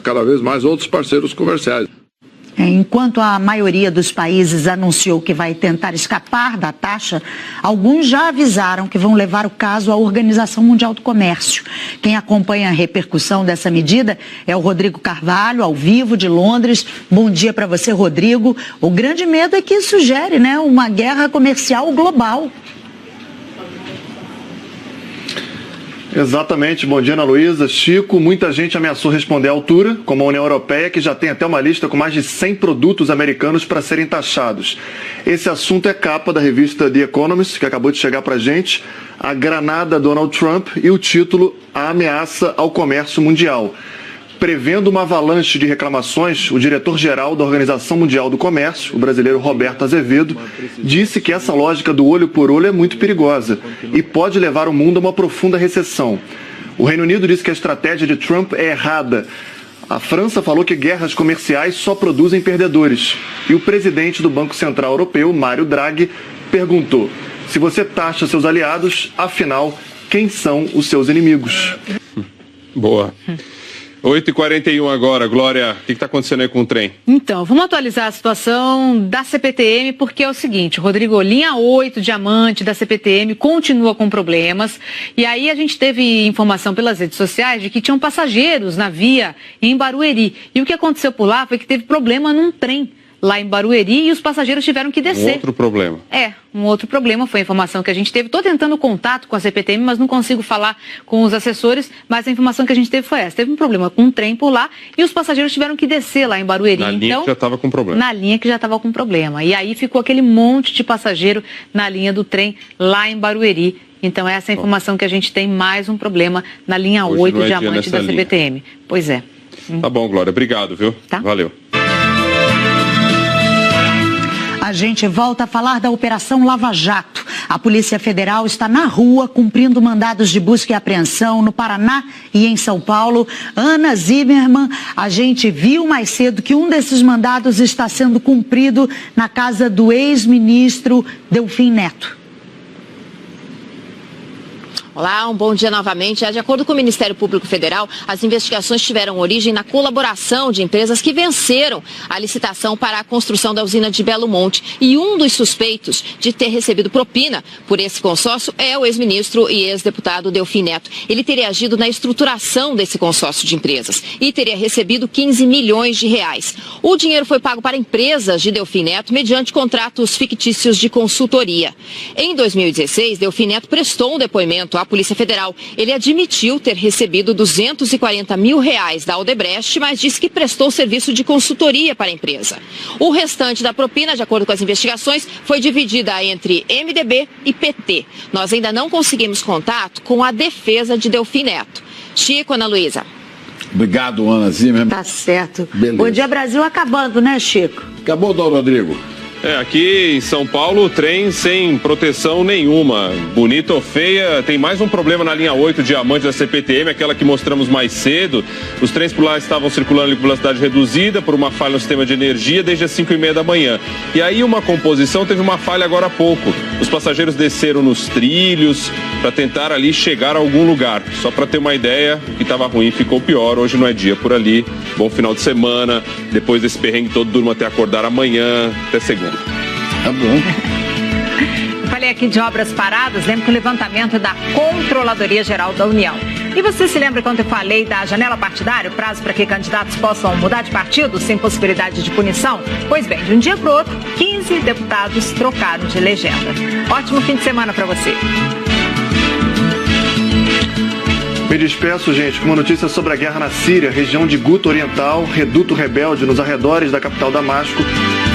cada vez mais outros parceiros comerciais. Enquanto a maioria dos países anunciou que vai tentar escapar da taxa, alguns já avisaram que vão levar o caso à Organização Mundial do Comércio. Quem acompanha a repercussão dessa medida é o Rodrigo Carvalho, ao vivo de Londres. Bom dia para você, Rodrigo. O grande medo é que isso gere, uma guerra comercial global. Exatamente. Bom dia, Ana Luísa. Chico, muita gente ameaçou responder à altura, como a União Europeia, que já tem até uma lista com mais de 100 produtos americanos para serem taxados. Esse assunto é capa da revista The Economist, que acabou de chegar para a gente, a granada Donald Trump e o título A Ameaça ao Comércio Mundial. Prevendo uma avalanche de reclamações, o diretor-geral da Organização Mundial do Comércio, o brasileiro Roberto Azevedo, disse que essa lógica do olho por olho é muito perigosa e pode levar o mundo a uma profunda recessão. O Reino Unido disse que a estratégia de Trump é errada. A França falou que guerras comerciais só produzem perdedores. E o presidente do Banco Central Europeu, Mário Draghi, perguntou: se você taxa seus aliados, afinal, quem são os seus inimigos? Boa. 8h41 agora, Glória, o que está acontecendo aí com o trem? Então, vamos atualizar a situação da CPTM, porque é o seguinte, Rodrigo, linha 8 diamante da CPTM continua com problemas, e aí a gente teve informação pelas redes sociais de que tinham passageiros na via em Barueri, e o que aconteceu por lá foi que teve problema num trem lá em Barueri e os passageiros tiveram que descer. Um outro problema. Um outro problema, foi a informação que a gente teve. Estou tentando contato com a CPTM, mas não consigo falar com os assessores, mas a informação que a gente teve foi essa. Teve um problema com um trem por lá e os passageiros tiveram que descer lá em Barueri. Na linha que já estava com problema. Na linha que já estava com problema. E aí ficou aquele monte de passageiro na linha do trem lá em Barueri. Então essa é a informação que a gente tem, mais um problema na linha 8 diamante da CPTM. Pois é. Tá bom, Glória. Obrigado, viu? Tá. Valeu. A gente volta a falar da Operação Lava Jato. A Polícia Federal está na rua cumprindo mandados de busca e apreensão no Paraná e em São Paulo. Ana Zimmermann, a gente viu mais cedo que um desses mandados está sendo cumprido na casa do ex-ministro Delfim Neto. Olá, um bom dia novamente. De acordo com o Ministério Público Federal, as investigações tiveram origem na colaboração de empresas que venceram a licitação para a construção da usina de Belo Monte. E um dos suspeitos de ter recebido propina por esse consórcio é o ex-ministro e ex-deputado Delfim Neto. Ele teria agido na estruturação desse consórcio de empresas e teria recebido 15 milhões de reais. O dinheiro foi pago para empresas de Delfim Neto mediante contratos fictícios de consultoria. Em 2016, Delfim Neto prestou um depoimento à Polícia Federal. Ele admitiu ter recebido 240 mil reais da Odebrecht, mas disse que prestou serviço de consultoria para a empresa. O restante da propina, de acordo com as investigações, foi dividida entre MDB e PT. Nós ainda não conseguimos contato com a defesa de Delfim Neto. Chico, Ana Luísa. Obrigado, Ana Zimmer. Tá certo. Beleza. Bom Dia Brasil acabando, né, Chico? Acabou, Dom Rodrigo. Aqui em São Paulo, trem sem proteção nenhuma. Bonita ou feia, tem mais um problema na linha 8 Diamante da CPTM, aquela que mostramos mais cedo. Os trens por lá estavam circulando com velocidade reduzida por uma falha no sistema de energia desde as 5h30 da manhã. E aí uma composição teve uma falha agora há pouco. Os passageiros desceram nos trilhos para tentar ali chegar a algum lugar. Só para ter uma ideia, o que estava ruim ficou pior. Hoje não é dia por ali. Bom final de semana. Depois desse perrengue todo, durma até acordar amanhã, até segunda. Tá bom. Falei aqui de obras paradas, lembro que o levantamento é da Controladoria Geral da União. E você se lembra quando eu falei da janela partidária, o prazo para que candidatos possam mudar de partido sem possibilidade de punição? Pois bem, de um dia para o outro, 15 deputados trocaram de legenda. Ótimo fim de semana para você. Me despeço, gente, com uma notícia sobre a guerra na Síria, região de Guta Oriental, reduto rebelde nos arredores da capital Damasco,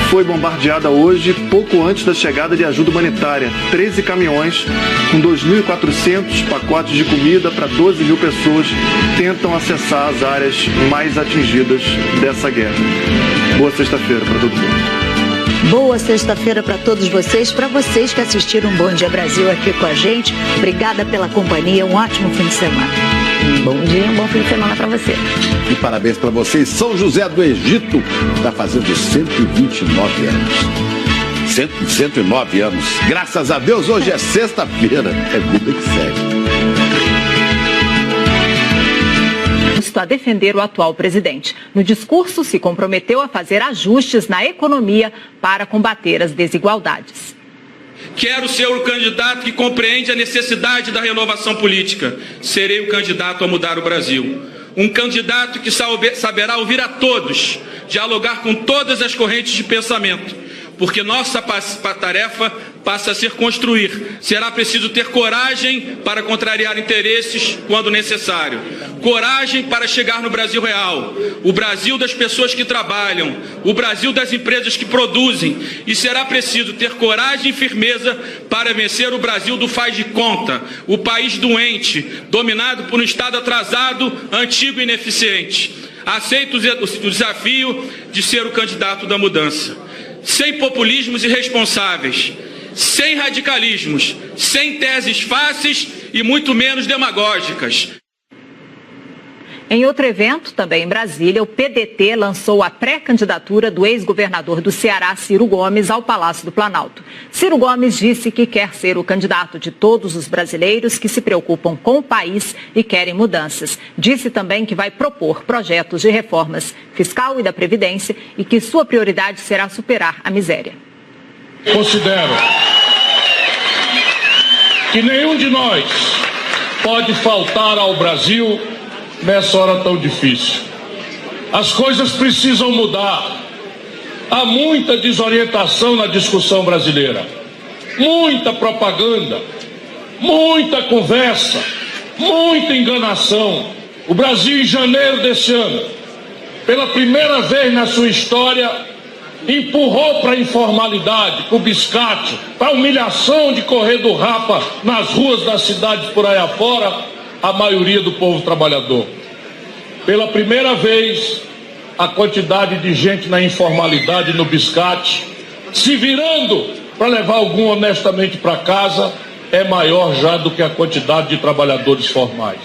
foi bombardeada hoje, pouco antes da chegada de ajuda humanitária. 13 caminhões com 2.400 pacotes de comida para 12 mil pessoas tentam acessar as áreas mais atingidas dessa guerra. Boa sexta-feira para todo mundo. Boa sexta-feira para todos vocês, para vocês que assistiram Bom Dia Brasil aqui com a gente. Obrigada pela companhia, um ótimo fim de semana. Bom dia, um bom fim de semana para você. E parabéns para vocês. São José do Egito está fazendo 129 anos. 109 anos. Graças a Deus, hoje é sexta-feira. É vida que segue. A defender o atual presidente. No discurso, se comprometeu a fazer ajustes na economia para combater as desigualdades. Quero ser o candidato que compreende a necessidade da renovação política. Serei o candidato a mudar o Brasil. Um candidato que saberá ouvir a todos, dialogar com todas as correntes de pensamento. Porque nossa tarefa passa a ser construir. Será preciso ter coragem para contrariar interesses quando necessário. Coragem para chegar no Brasil real. O Brasil das pessoas que trabalham. O Brasil das empresas que produzem. E será preciso ter coragem e firmeza para vencer o Brasil do faz de conta. O país doente, dominado por um Estado atrasado, antigo e ineficiente. Aceito o desafio de ser o candidato da mudança. Sem populismos irresponsáveis, sem radicalismos, sem teses fáceis e muito menos demagógicas. Em outro evento, também em Brasília, o PDT lançou a pré-candidatura do ex-governador do Ceará, Ciro Gomes, ao Palácio do Planalto. Ciro Gomes disse que quer ser o candidato de todos os brasileiros que se preocupam com o país e querem mudanças. Disse também que vai propor projetos de reformas fiscal e da Previdência e que sua prioridade será superar a miséria. Considero que nenhum de nós pode faltar ao Brasil nessa hora tão difícil. As coisas precisam mudar. Há muita desorientação na discussão brasileira. Muita propaganda, muita conversa, muita enganação. O Brasil, em janeiro desse ano, pela primeira vez na sua história, empurrou para a informalidade, para o biscate, para a humilhação de correr do rapa nas ruas das cidades por aí afora, a maioria do povo trabalhador. Pela primeira vez, a quantidade de gente na informalidade, no biscate, se virando para levar algum honestamente para casa, é maior já do que a quantidade de trabalhadores formais.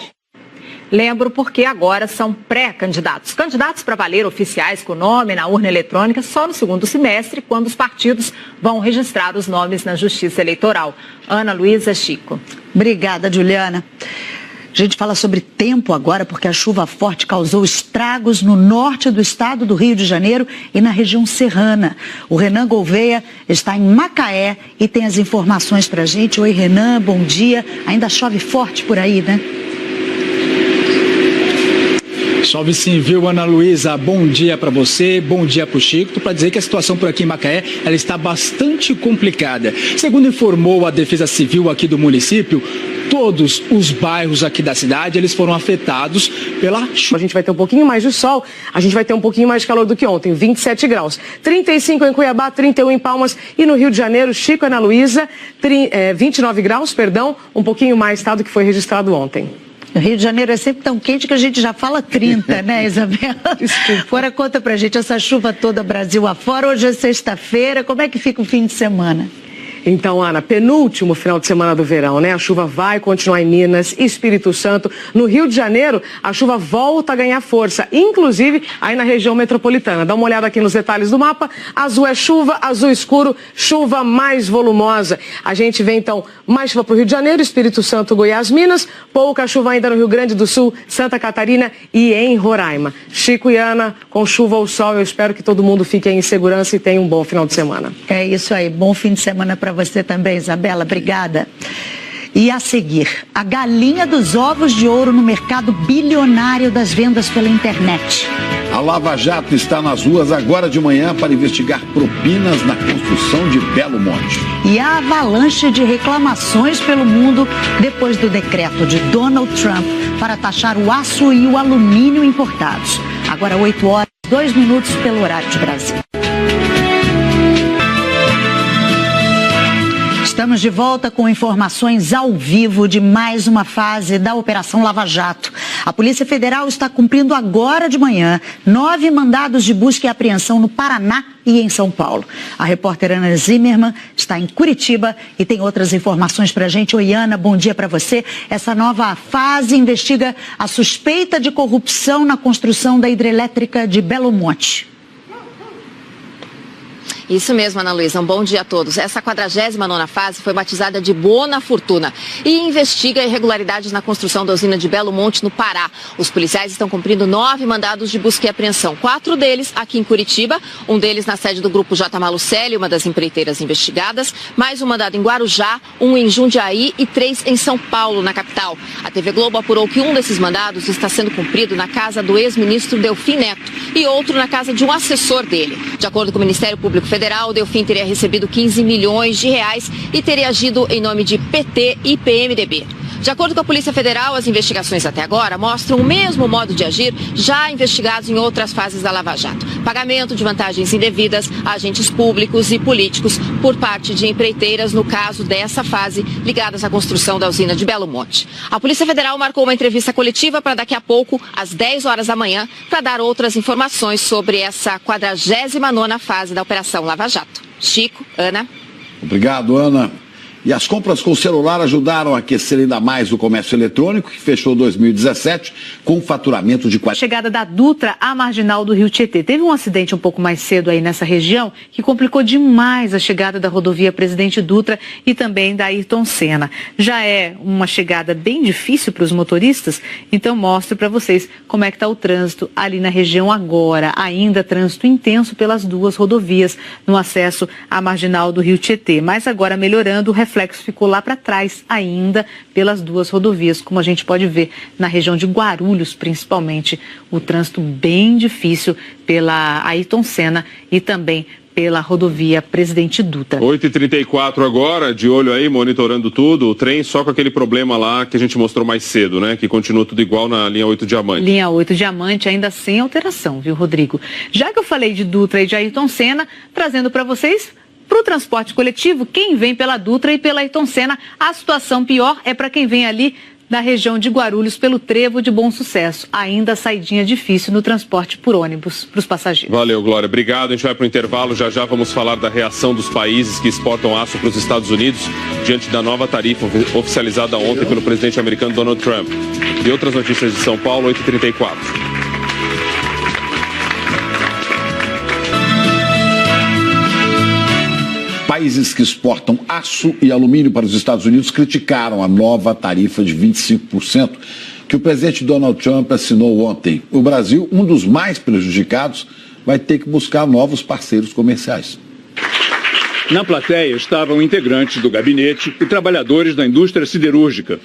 Lembro porque agora são pré-candidatos. Candidatos para valer oficiais com nome na urna eletrônica só no segundo semestre, quando os partidos vão registrar os nomes na Justiça Eleitoral. Ana Luísa, Chico. Obrigada, Juliana. A gente fala sobre tempo agora, porque a chuva forte causou estragos no norte do estado do Rio de Janeiro e na região serrana. O Renan Gouveia está em Macaé e tem as informações pra gente. Oi, Renan, bom dia. Ainda chove forte por aí, né? Chove sim, viu, Ana Luísa? Bom dia para você, bom dia para o Chico. Para dizer que a situação por aqui em Macaé, ela está bastante complicada. Segundo informou a Defesa Civil aqui do município, todos os bairros aqui da cidade, eles foram afetados pela chuva. A gente vai ter um pouquinho mais de sol, a gente vai ter um pouquinho mais de calor do que ontem, 27 graus. 35 em Cuiabá, 31 em Palmas e no Rio de Janeiro, Chico e Ana Luísa, 29 graus, um pouquinho mais do que foi registrado ontem. O Rio de Janeiro é sempre tão quente que a gente já fala 30, né, Isabela? Agora conta pra gente essa chuva toda Brasil afora. Hoje é sexta-feira, como é que fica o fim de semana? Então, Ana, penúltimo final de semana do verão, né? A chuva vai continuar em Minas, Espírito Santo. No Rio de Janeiro, a chuva volta a ganhar força, inclusive aí na região metropolitana. Dá uma olhada aqui nos detalhes do mapa. Azul é chuva, azul escuro, chuva mais volumosa. A gente vê, então, mais chuva para o Rio de Janeiro, Espírito Santo, Goiás, Minas. Pouca chuva ainda no Rio Grande do Sul, Santa Catarina e em Roraima. Chico e Ana, com chuva ou sol, eu espero que todo mundo fique em segurança e tenha um bom final de semana. É isso aí, bom fim de semana para você também, Isabela, obrigada. E a seguir, a galinha dos ovos de ouro no mercado bilionário das vendas pela internet. A Lava Jato está nas ruas agora de manhã para investigar propinas na construção de Belo Monte. E a avalanche de reclamações pelo mundo depois do decreto de Donald Trump para taxar o aço e o alumínio importados. Agora 8 horas, 2 minutos pelo horário de Brasília. Estamos de volta com informações ao vivo de mais uma fase da Operação Lava Jato. A Polícia Federal está cumprindo agora de manhã 9 mandados de busca e apreensão no Paraná e em São Paulo. A repórter Ana Zimmermann está em Curitiba e tem outras informações para a gente. Oi, Ana, bom dia para você. Essa nova fase investiga a suspeita de corrupção na construção da hidrelétrica de Belo Monte. Isso mesmo, Ana Luísa. Um bom dia a todos. Essa 49ª fase foi batizada de Bona Fortuna e investiga irregularidades na construção da usina de Belo Monte, no Pará. Os policiais estão cumprindo 9 mandados de busca e apreensão. 4 deles aqui em Curitiba, um deles na sede do Grupo J. Malucelli, uma das empreiteiras investigadas, mais um mandado em Guarujá, um em Jundiaí e 3 em São Paulo, na capital. A TV Globo apurou que um desses mandados está sendo cumprido na casa do ex-ministro Delfim Neto e outro na casa de um assessor dele. De acordo com o Ministério Público Federal, Delfim teria recebido 15 milhões de reais e teria agido em nome de PT e PMDB. De acordo com a Polícia Federal, as investigações até agora mostram o mesmo modo de agir já investigados em outras fases da Lava Jato. Pagamento de vantagens indevidas a agentes públicos e políticos por parte de empreiteiras, no caso dessa fase, ligadas à construção da usina de Belo Monte. A Polícia Federal marcou uma entrevista coletiva para daqui a pouco, às 10 horas da manhã, para dar outras informações sobre essa 49ª fase da Operação Lava Jato. Chico, Ana. Obrigado, Ana. E as compras com celular ajudaram a aquecer ainda mais o comércio eletrônico, que fechou 2017 com um faturamento de quase... Chegada da Dutra à marginal do Rio Tietê. Teve um acidente um pouco mais cedo aí nessa região que complicou demais a chegada da rodovia Presidente Dutra e também da Ayrton Senna. Já é uma chegada bem difícil para os motoristas, então mostro para vocês como é que está o trânsito ali na região agora. Ainda trânsito intenso pelas duas rodovias no acesso à marginal do Rio Tietê, mas agora melhorando, o reflexo ficou lá para trás ainda pelas duas rodovias, como a gente pode ver na região de Guarulhos, principalmente, o trânsito bem difícil pela Ayrton Senna e também pela rodovia Presidente Dutra. 8h34 agora, de olho aí, monitorando tudo, o trem só com aquele problema lá que a gente mostrou mais cedo, né? Que continua tudo igual na linha 8 Diamante. Linha 8 Diamante ainda sem alteração, viu, Rodrigo? Já que eu falei de Dutra e de Ayrton Senna, trazendo para vocês... Para o transporte coletivo, quem vem pela Dutra e pela Ayrton Senna, a situação pior é para quem vem ali da região de Guarulhos pelo Trevo de Bom Sucesso. Ainda saidinha difícil no transporte por ônibus para os passageiros. Valeu, Glória. Obrigado. A gente vai para o intervalo. Já já vamos falar da reação dos países que exportam aço para os Estados Unidos diante da nova tarifa oficializada ontem pelo presidente americano Donald Trump. E outras notícias de São Paulo, 8h34. Países que exportam aço e alumínio para os Estados Unidos criticaram a nova tarifa de 25% que o presidente Donald Trump assinou ontem. O Brasil, um dos mais prejudicados, vai ter que buscar novos parceiros comerciais. Na plateia estavam integrantes do gabinete e trabalhadores da indústria siderúrgica.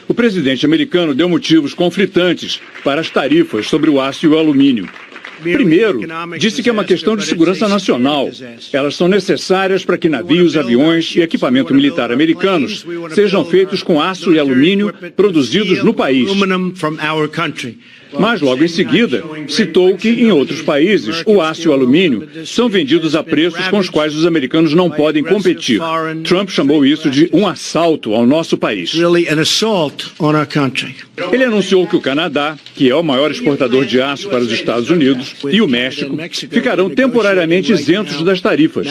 O presidente americano deu motivos conflitantes para as tarifas sobre o aço e o alumínio. Primeiro, disse que é uma questão de segurança nacional. Elas são necessárias para que navios, aviões e equipamento militar americanos sejam feitos com aço e alumínio produzidos no país. Mas, logo em seguida, citou que, em outros países, o aço e o alumínio são vendidos a preços com os quais os americanos não podem competir. Trump chamou isso de um assalto ao nosso país. Ele anunciou que o Canadá, que é o maior exportador de aço para os Estados Unidos, e o México ficarão temporariamente isentos das tarifas,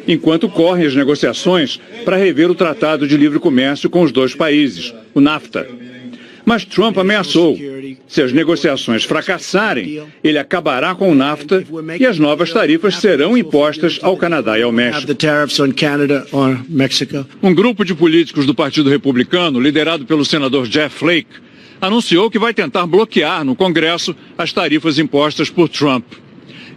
enquanto correm as negociações para rever o Tratado de Livre Comércio com os dois países, o NAFTA. Mas Trump ameaçou. Se as negociações fracassarem, ele acabará com o NAFTA e as novas tarifas serão impostas ao Canadá e ao México. Um grupo de políticos do Partido Republicano, liderado pelo senador Jeff Flake, anunciou que vai tentar bloquear no Congresso as tarifas impostas por Trump.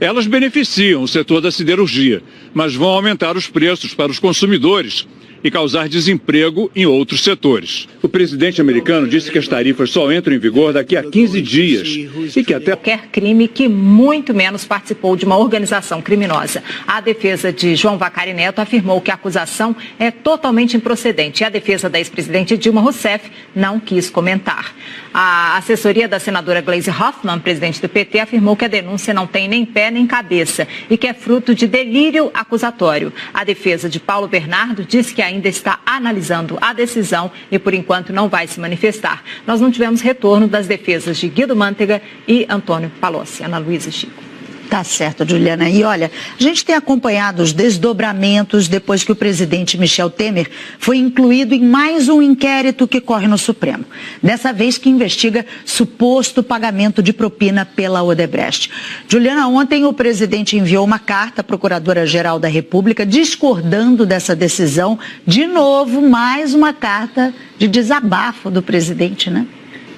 Elas beneficiam o setor da siderurgia, mas vão aumentar os preços para os consumidores e causar desemprego em outros setores. O presidente americano disse que as tarifas só entram em vigor daqui a 15 dias e que até qualquer crime que muito menos participou de uma organização criminosa. A defesa de João Vacari Neto afirmou que a acusação é totalmente improcedente e a defesa da ex-presidente Dilma Rousseff não quis comentar. A assessoria da senadora Gleisi Hoffmann, presidente do PT, afirmou que a denúncia não tem nem pé nem cabeça e que é fruto de delírio acusatório. A defesa de Paulo Bernardo disse que ainda está analisando a decisão e, por enquanto, não vai se manifestar. Nós não tivemos retorno das defesas de Guido Mantega e Antônio Palocci. Ana Luísa e Chico. Tá certo, Juliana. E olha, a gente tem acompanhado os desdobramentos depois que o presidente Michel Temer foi incluído em mais um inquérito que corre no Supremo. Dessa vez que investiga suposto pagamento de propina pela Odebrecht. Juliana, ontem o presidente enviou uma carta à Procuradora-Geral da República discordando dessa decisão. De novo, mais uma carta de desabafo do presidente, né?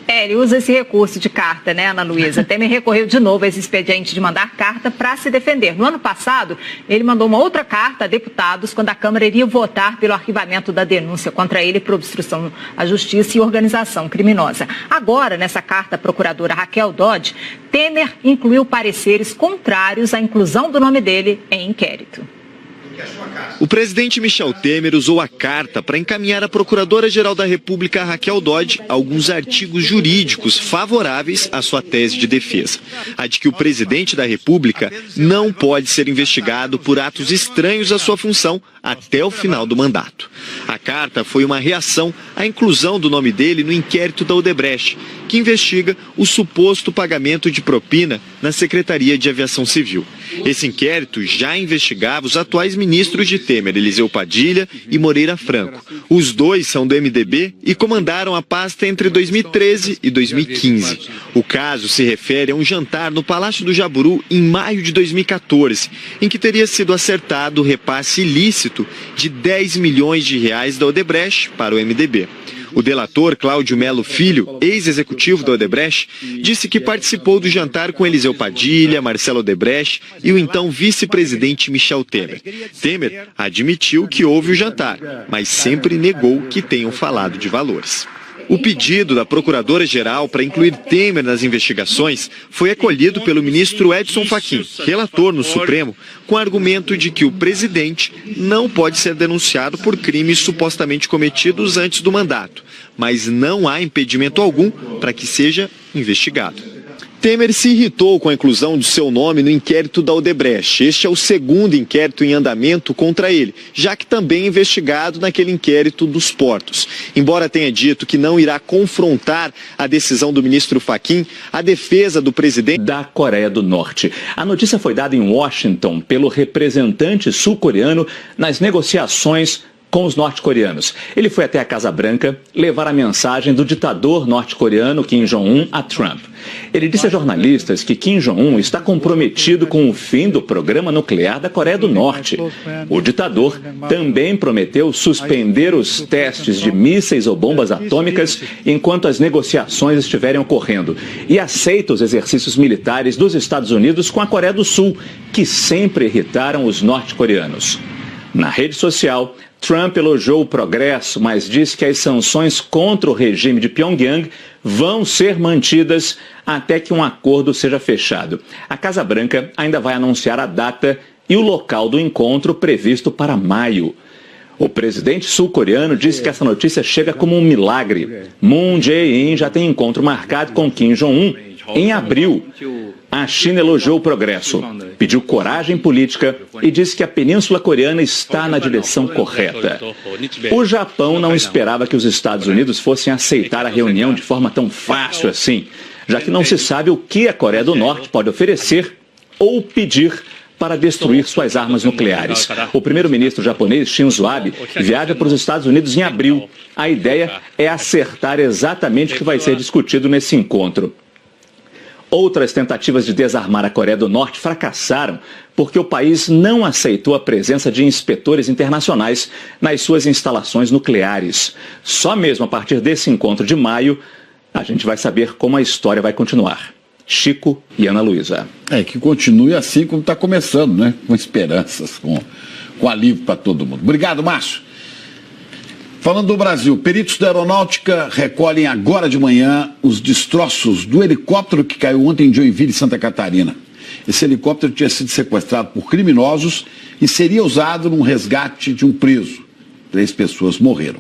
Ele usa esse recurso de carta, né, Ana Luísa? Temer recorreu de novo a esse expediente de mandar carta para se defender. No ano passado, ele mandou uma outra carta a deputados quando a Câmara iria votar pelo arquivamento da denúncia contra ele por obstrução à justiça e organização criminosa. Agora, nessa carta à procuradora Raquel Dodge, Temer incluiu pareceres contrários à inclusão do nome dele em inquérito. O presidente Michel Temer usou a carta para encaminhar à Procuradora-Geral da República, Raquel Dodge, alguns artigos jurídicos favoráveis à sua tese de defesa. A de que o presidente da República não pode ser investigado por atos estranhos à sua função até o final do mandato. A carta foi uma reação à inclusão do nome dele no inquérito da Odebrecht, que investiga o suposto pagamento de propina na Secretaria de Aviação Civil. Esse inquérito já investigava os atuais ministros de Temer, Eliseu Padilha e Moreira Franco. Os dois são do MDB e comandaram a pasta entre 2013 e 2015. O caso se refere a um jantar no Palácio do Jaburu em maio de 2014, em que teria sido acertado o repasse ilícito de 10 milhões de reais da Odebrecht para o MDB. O delator Cláudio Melo Filho, ex-executivo da Odebrecht, disse que participou do jantar com Eliseu Padilha, Marcelo Odebrecht e o então vice-presidente Michel Temer. Temer admitiu que houve o jantar, mas sempre negou que tenham falado de valores. O pedido da Procuradora-Geral para incluir Temer nas investigações foi acolhido pelo ministro Edson Fachin, relator no Supremo, com o argumento de que o presidente não pode ser denunciado por crimes supostamente cometidos antes do mandato, mas não há impedimento algum para que seja investigado. Temer se irritou com a inclusão de seu nome no inquérito da Odebrecht. Este é o segundo inquérito em andamento contra ele, já que também é investigado naquele inquérito dos portos. Embora tenha dito que não irá confrontar a decisão do ministro Fachin, a defesa do presidente da Coreia do Norte. A notícia foi dada em Washington pelo representante sul-coreano nas negociações com os norte-coreanos. Ele foi até a Casa Branca levar a mensagem do ditador norte-coreano Kim Jong-un a Trump. Ele disse a jornalistas que Kim Jong-un está comprometido com o fim do programa nuclear da Coreia do Norte. O ditador também prometeu suspender os testes de mísseis ou bombas atômicas enquanto as negociações estiverem ocorrendo e aceita os exercícios militares dos Estados Unidos com a Coreia do Sul, que sempre irritaram os norte-coreanos. Na rede social, Trump elogiou o progresso, mas disse que as sanções contra o regime de Pyongyang vão ser mantidas até que um acordo seja fechado. A Casa Branca ainda vai anunciar a data e o local do encontro previsto para maio. O presidente sul-coreano disse que essa notícia chega como um milagre. Moon Jae-in já tem encontro marcado com Kim Jong-un em abril. A China elogiou o progresso, pediu coragem política e disse que a Península Coreana está na direção correta. O Japão não esperava que os Estados Unidos fossem aceitar a reunião de forma tão fácil assim, já que não se sabe o que a Coreia do Norte pode oferecer ou pedir para destruir suas armas nucleares. O primeiro-ministro japonês, Shinzo Abe, viaja para os Estados Unidos em abril. A ideia é acertar exatamente o que vai ser discutido nesse encontro. Outras tentativas de desarmar a Coreia do Norte fracassaram porque o país não aceitou a presença de inspetores internacionais nas suas instalações nucleares. Só mesmo a partir desse encontro de maio, a gente vai saber como a história vai continuar. Chico e Ana Luísa. Que continue assim como está começando, né? Com esperanças, com alívio para todo mundo. Obrigado, Márcio. Falando do Brasil, peritos da Aeronáutica recolhem agora de manhã os destroços do helicóptero que caiu ontem em Joinville, Santa Catarina. Esse helicóptero tinha sido sequestrado por criminosos e seria usado num resgate de um preso. 3 pessoas morreram.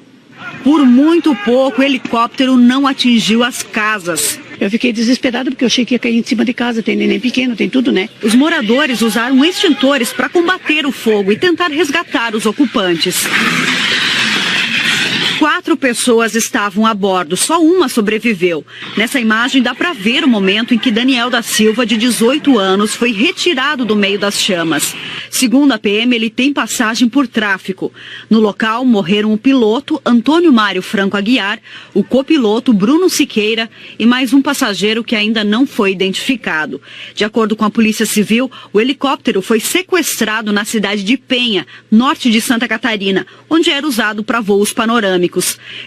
Por muito pouco, o helicóptero não atingiu as casas. Eu fiquei desesperada porque eu achei que ia cair em cima de casa, tem neném pequeno, tem tudo, né? Os moradores usaram extintores para combater o fogo e tentar resgatar os ocupantes. 4 pessoas estavam a bordo, só uma sobreviveu. Nessa imagem dá para ver o momento em que Daniel da Silva, de 18 anos, foi retirado do meio das chamas. Segundo a PM, ele tem passagem por tráfico. No local morreram o piloto Antônio Mário Franco Aguiar, o copiloto Bruno Siqueira e mais um passageiro que ainda não foi identificado. De acordo com a Polícia Civil, o helicóptero foi sequestrado na cidade de Penha, norte de Santa Catarina, onde era usado para voos panorâmicos.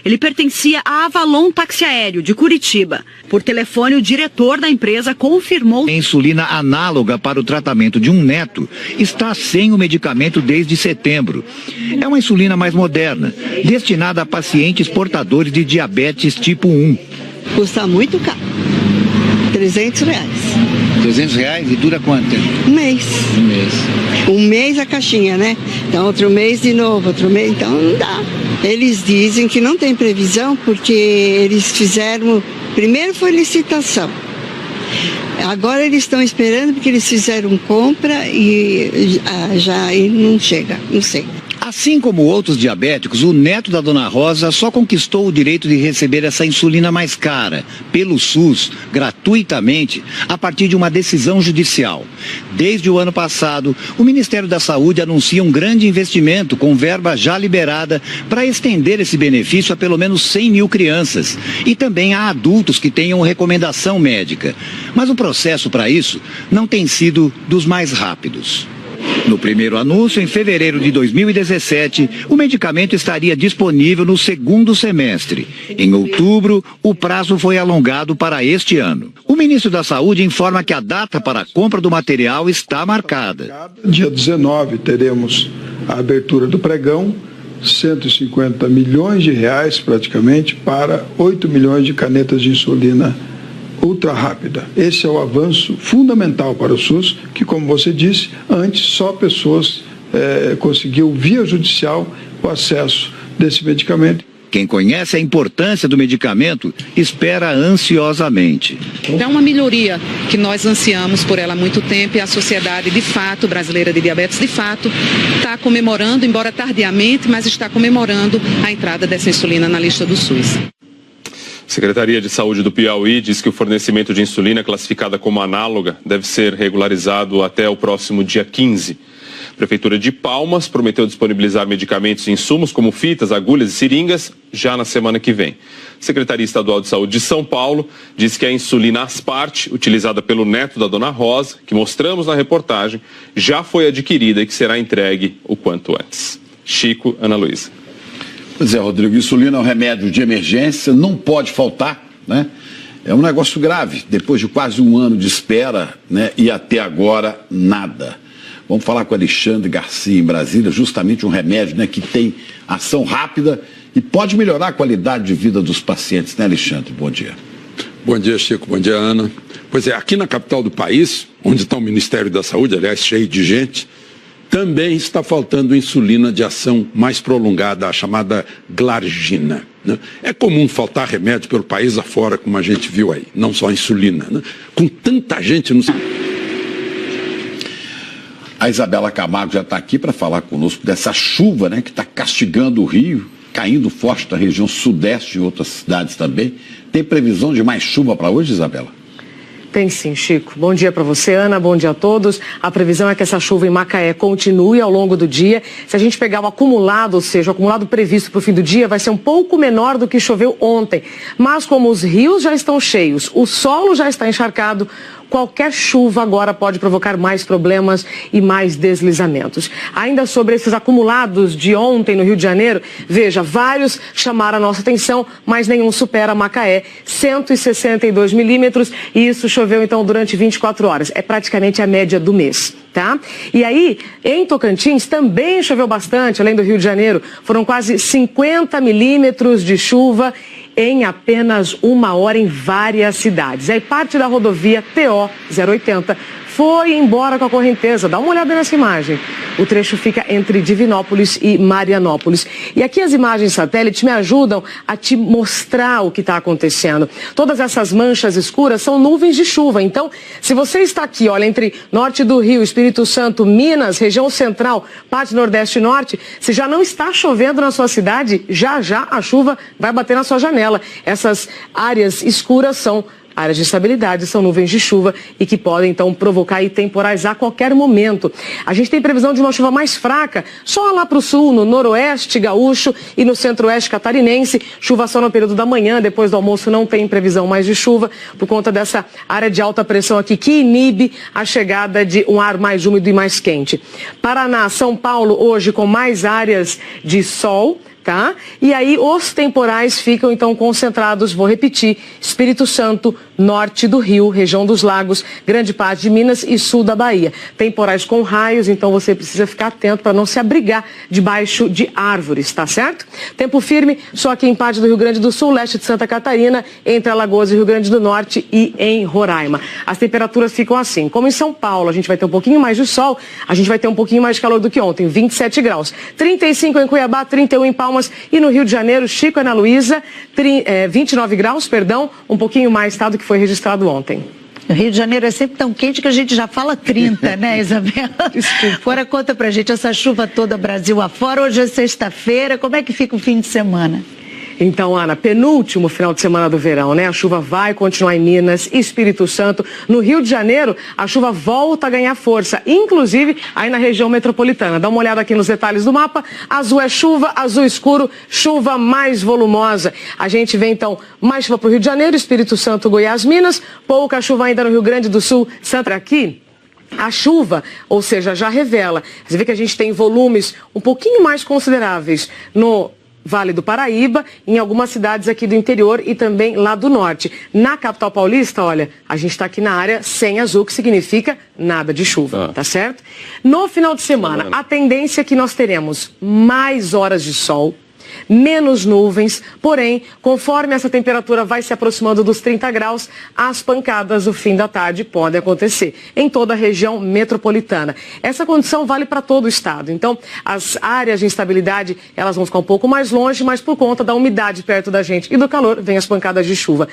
Ele pertencia à Avalon Táxi Aéreo, de Curitiba. Por telefone, o diretor da empresa confirmou... A insulina análoga para o tratamento de um neto está sem o medicamento desde setembro. É uma insulina mais moderna, destinada a pacientes portadores de diabetes tipo 1. Custa muito caro. R$300. R$300 e dura quanto tempo? Um mês. Um mês. Um mês a caixinha, né? Então outro mês de novo, outro mês, então não dá. Eles dizem que não tem previsão porque eles fizeram... Primeiro foi licitação. Agora eles estão esperando porque eles fizeram compra e já não chega, não sei. Assim como outros diabéticos, o neto da Dona Rosa só conquistou o direito de receber essa insulina mais cara, pelo SUS, gratuitamente, a partir de uma decisão judicial. Desde o ano passado, o Ministério da Saúde anuncia um grande investimento com verba já liberada para estender esse benefício a pelo menos 100 mil crianças e também a adultos que tenham recomendação médica. Mas o processo para isso não tem sido dos mais rápidos. No primeiro anúncio, em fevereiro de 2017, o medicamento estaria disponível no segundo semestre. Em outubro, o prazo foi alongado para este ano. O ministro da Saúde informa que a data para a compra do material está marcada. Dia 19 teremos a abertura do pregão, 150 milhões de reais praticamente para 8 milhões de canetas de insulina ultra rápida. Esse é o avanço fundamental para o SUS, que, como você disse, antes só pessoas conseguiam via judicial o acesso desse medicamento. Quem conhece a importância do medicamento espera ansiosamente. É uma melhoria que nós ansiamos por ela há muito tempo e a sociedade, de fato, brasileira de diabetes, de fato, está comemorando, embora tardiamente, mas está comemorando a entrada dessa insulina na lista do SUS. A Secretaria de Saúde do Piauí diz que o fornecimento de insulina classificada como análoga deve ser regularizado até o próximo dia 15. A Prefeitura de Palmas prometeu disponibilizar medicamentos e insumos como fitas, agulhas e seringas já na semana que vem. A Secretaria Estadual de Saúde de São Paulo diz que a insulina Asparte, utilizada pelo neto da Dona Rosa, que mostramos na reportagem, já foi adquirida e que será entregue o quanto antes. Chico, Ana Luísa. Pois é, Rodrigo, insulina é um remédio de emergência, não pode faltar, né? É um negócio grave, depois de quase um ano de espera, né? E até agora, nada. Vamos falar com Alexandre Garcia, em Brasília, justamente um remédio, né, que tem ação rápida e pode melhorar a qualidade de vida dos pacientes, né, Alexandre? Bom dia. Bom dia, Chico. Bom dia, Ana. Pois é, aqui na capital do país, onde está o Ministério da Saúde, aliás, cheio de gente, também está faltando insulina de ação mais prolongada, a chamada glargina, né? É comum faltar remédio pelo país afora, como a gente viu aí, não só insulina, né? Com tanta gente no... A Isabela Camargo já está aqui para falar conosco dessa chuva, né, que está castigando o Rio, caindo forte na região sudeste e outras cidades também. Tem previsão de mais chuva para hoje, Isabela? Tem sim, Chico. Bom dia para você, Ana. Bom dia a todos. A previsão é que essa chuva em Macaé continue ao longo do dia. Se a gente pegar o acumulado, ou seja, o acumulado previsto para o fim do dia, vai ser um pouco menor do que choveu ontem. Mas como os rios já estão cheios, o solo já está encharcado, qualquer chuva agora pode provocar mais problemas e mais deslizamentos. Ainda sobre esses acumulados de ontem no Rio de Janeiro, veja, vários chamaram a nossa atenção, mas nenhum supera Macaé, 162 milímetros, e isso choveu então durante 24 horas. É praticamente a média do mês, tá? E aí, em Tocantins também choveu bastante, além do Rio de Janeiro, foram quase 50 milímetros de chuva em apenas uma hora em várias cidades. Aí parte da rodovia TO 080 foi embora com a correnteza. Dá uma olhada nessa imagem. O trecho fica entre Divinópolis e Marianópolis. E aqui as imagens satélite me ajudam a te mostrar o que está acontecendo. Todas essas manchas escuras são nuvens de chuva. Então, se você está aqui, olha, entre norte do Rio, Espírito Santo, Minas, região central, parte nordeste e norte, se já não está chovendo na sua cidade, já a chuva vai bater na sua janela. Essas áreas escuras são áreas de estabilidade, são nuvens de chuva e que podem, então, provocar aí temporais a qualquer momento. A gente tem previsão de uma chuva mais fraca, só lá para o sul, no noroeste gaúcho e no centro-oeste catarinense. Chuva só no período da manhã, depois do almoço não tem previsão mais de chuva, por conta dessa área de alta pressão aqui, que inibe a chegada de um ar mais úmido e mais quente. Paraná, São Paulo, hoje com mais áreas de sol, tá? E aí os temporais ficam então concentrados, vou repetir, Espírito Santo, norte do Rio, região dos Lagos, grande parte de Minas e sul da Bahia. Temporais com raios, então você precisa ficar atento para não se abrigar debaixo de árvores, tá certo? Tempo firme só aqui em parte do Rio Grande do Sul, leste de Santa Catarina, entre Alagoas e Rio Grande do Norte e em Roraima. As temperaturas ficam assim, como em São Paulo a gente vai ter um pouquinho mais de sol, a gente vai ter um pouquinho mais de calor do que ontem, 27 graus. 35 em Cuiabá, 31 em Palmas, e no Rio de Janeiro, Chico e Ana Luísa, 29 graus, um pouquinho mais do que foi registrado ontem. O Rio de Janeiro é sempre tão quente que a gente já fala 30, né, Isabela? Desculpa. Agora conta pra gente essa chuva toda Brasil afora. Hoje é sexta-feira, como é que fica o fim de semana? Então, Ana, penúltimo final de semana do verão, né? A chuva vai continuar em Minas, Espírito Santo. No Rio de Janeiro, a chuva volta a ganhar força, inclusive aí na região metropolitana. Dá uma olhada aqui nos detalhes do mapa. Azul é chuva, azul escuro, chuva mais volumosa. A gente vê, então, mais chuva para o Rio de Janeiro, Espírito Santo, Goiás, Minas. Pouca chuva ainda no Rio Grande do Sul, Santa aqui. A chuva, ou seja, já revela. Você vê que a gente tem volumes um pouquinho mais consideráveis no Vale do Paraíba, em algumas cidades aqui do interior e também lá do norte. Na capital paulista, olha, a gente está aqui na área sem azul, que significa nada de chuva, tá certo? No final de semana, a tendência é que nós teremos mais horas de sol, menos nuvens, porém, conforme essa temperatura vai se aproximando dos 30 graus, as pancadas no fim da tarde podem acontecer em toda a região metropolitana. Essa condição vale para todo o estado. Então, as áreas de instabilidade, elas vão ficar um pouco mais longe, mas por conta da umidade perto da gente e do calor, vem as pancadas de chuva.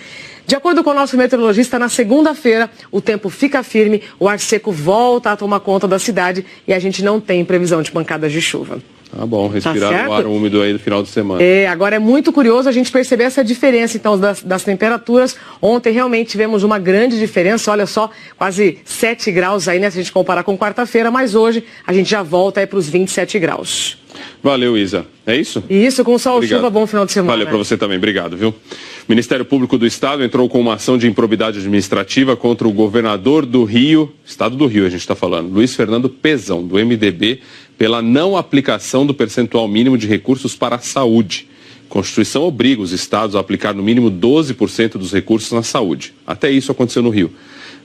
De acordo com o nosso meteorologista, na segunda-feira o tempo fica firme, o ar seco volta a tomar conta da cidade e a gente não tem previsão de pancadas de chuva. Tá bom, respirar o ar úmido aí no final de semana. Agora é muito curioso a gente perceber essa diferença, então, das temperaturas. Ontem realmente tivemos uma grande diferença, olha só, quase 7 graus aí, né, se a gente comparar com quarta-feira, mas hoje a gente já volta aí para os 27 graus. Valeu, Isa. É isso? Isso, com sol, chuva, bom final de semana. Valeu para você também, obrigado, viu? O Ministério Público do Estado entrou com uma ação de improbidade administrativa contra o governador do Rio, Estado do Rio a gente está falando, Luiz Fernando Pezão, do MDB, pela não aplicação do percentual mínimo de recursos para a saúde. A Constituição obriga os estados a aplicar no mínimo 12% dos recursos na saúde. Até isso aconteceu no Rio.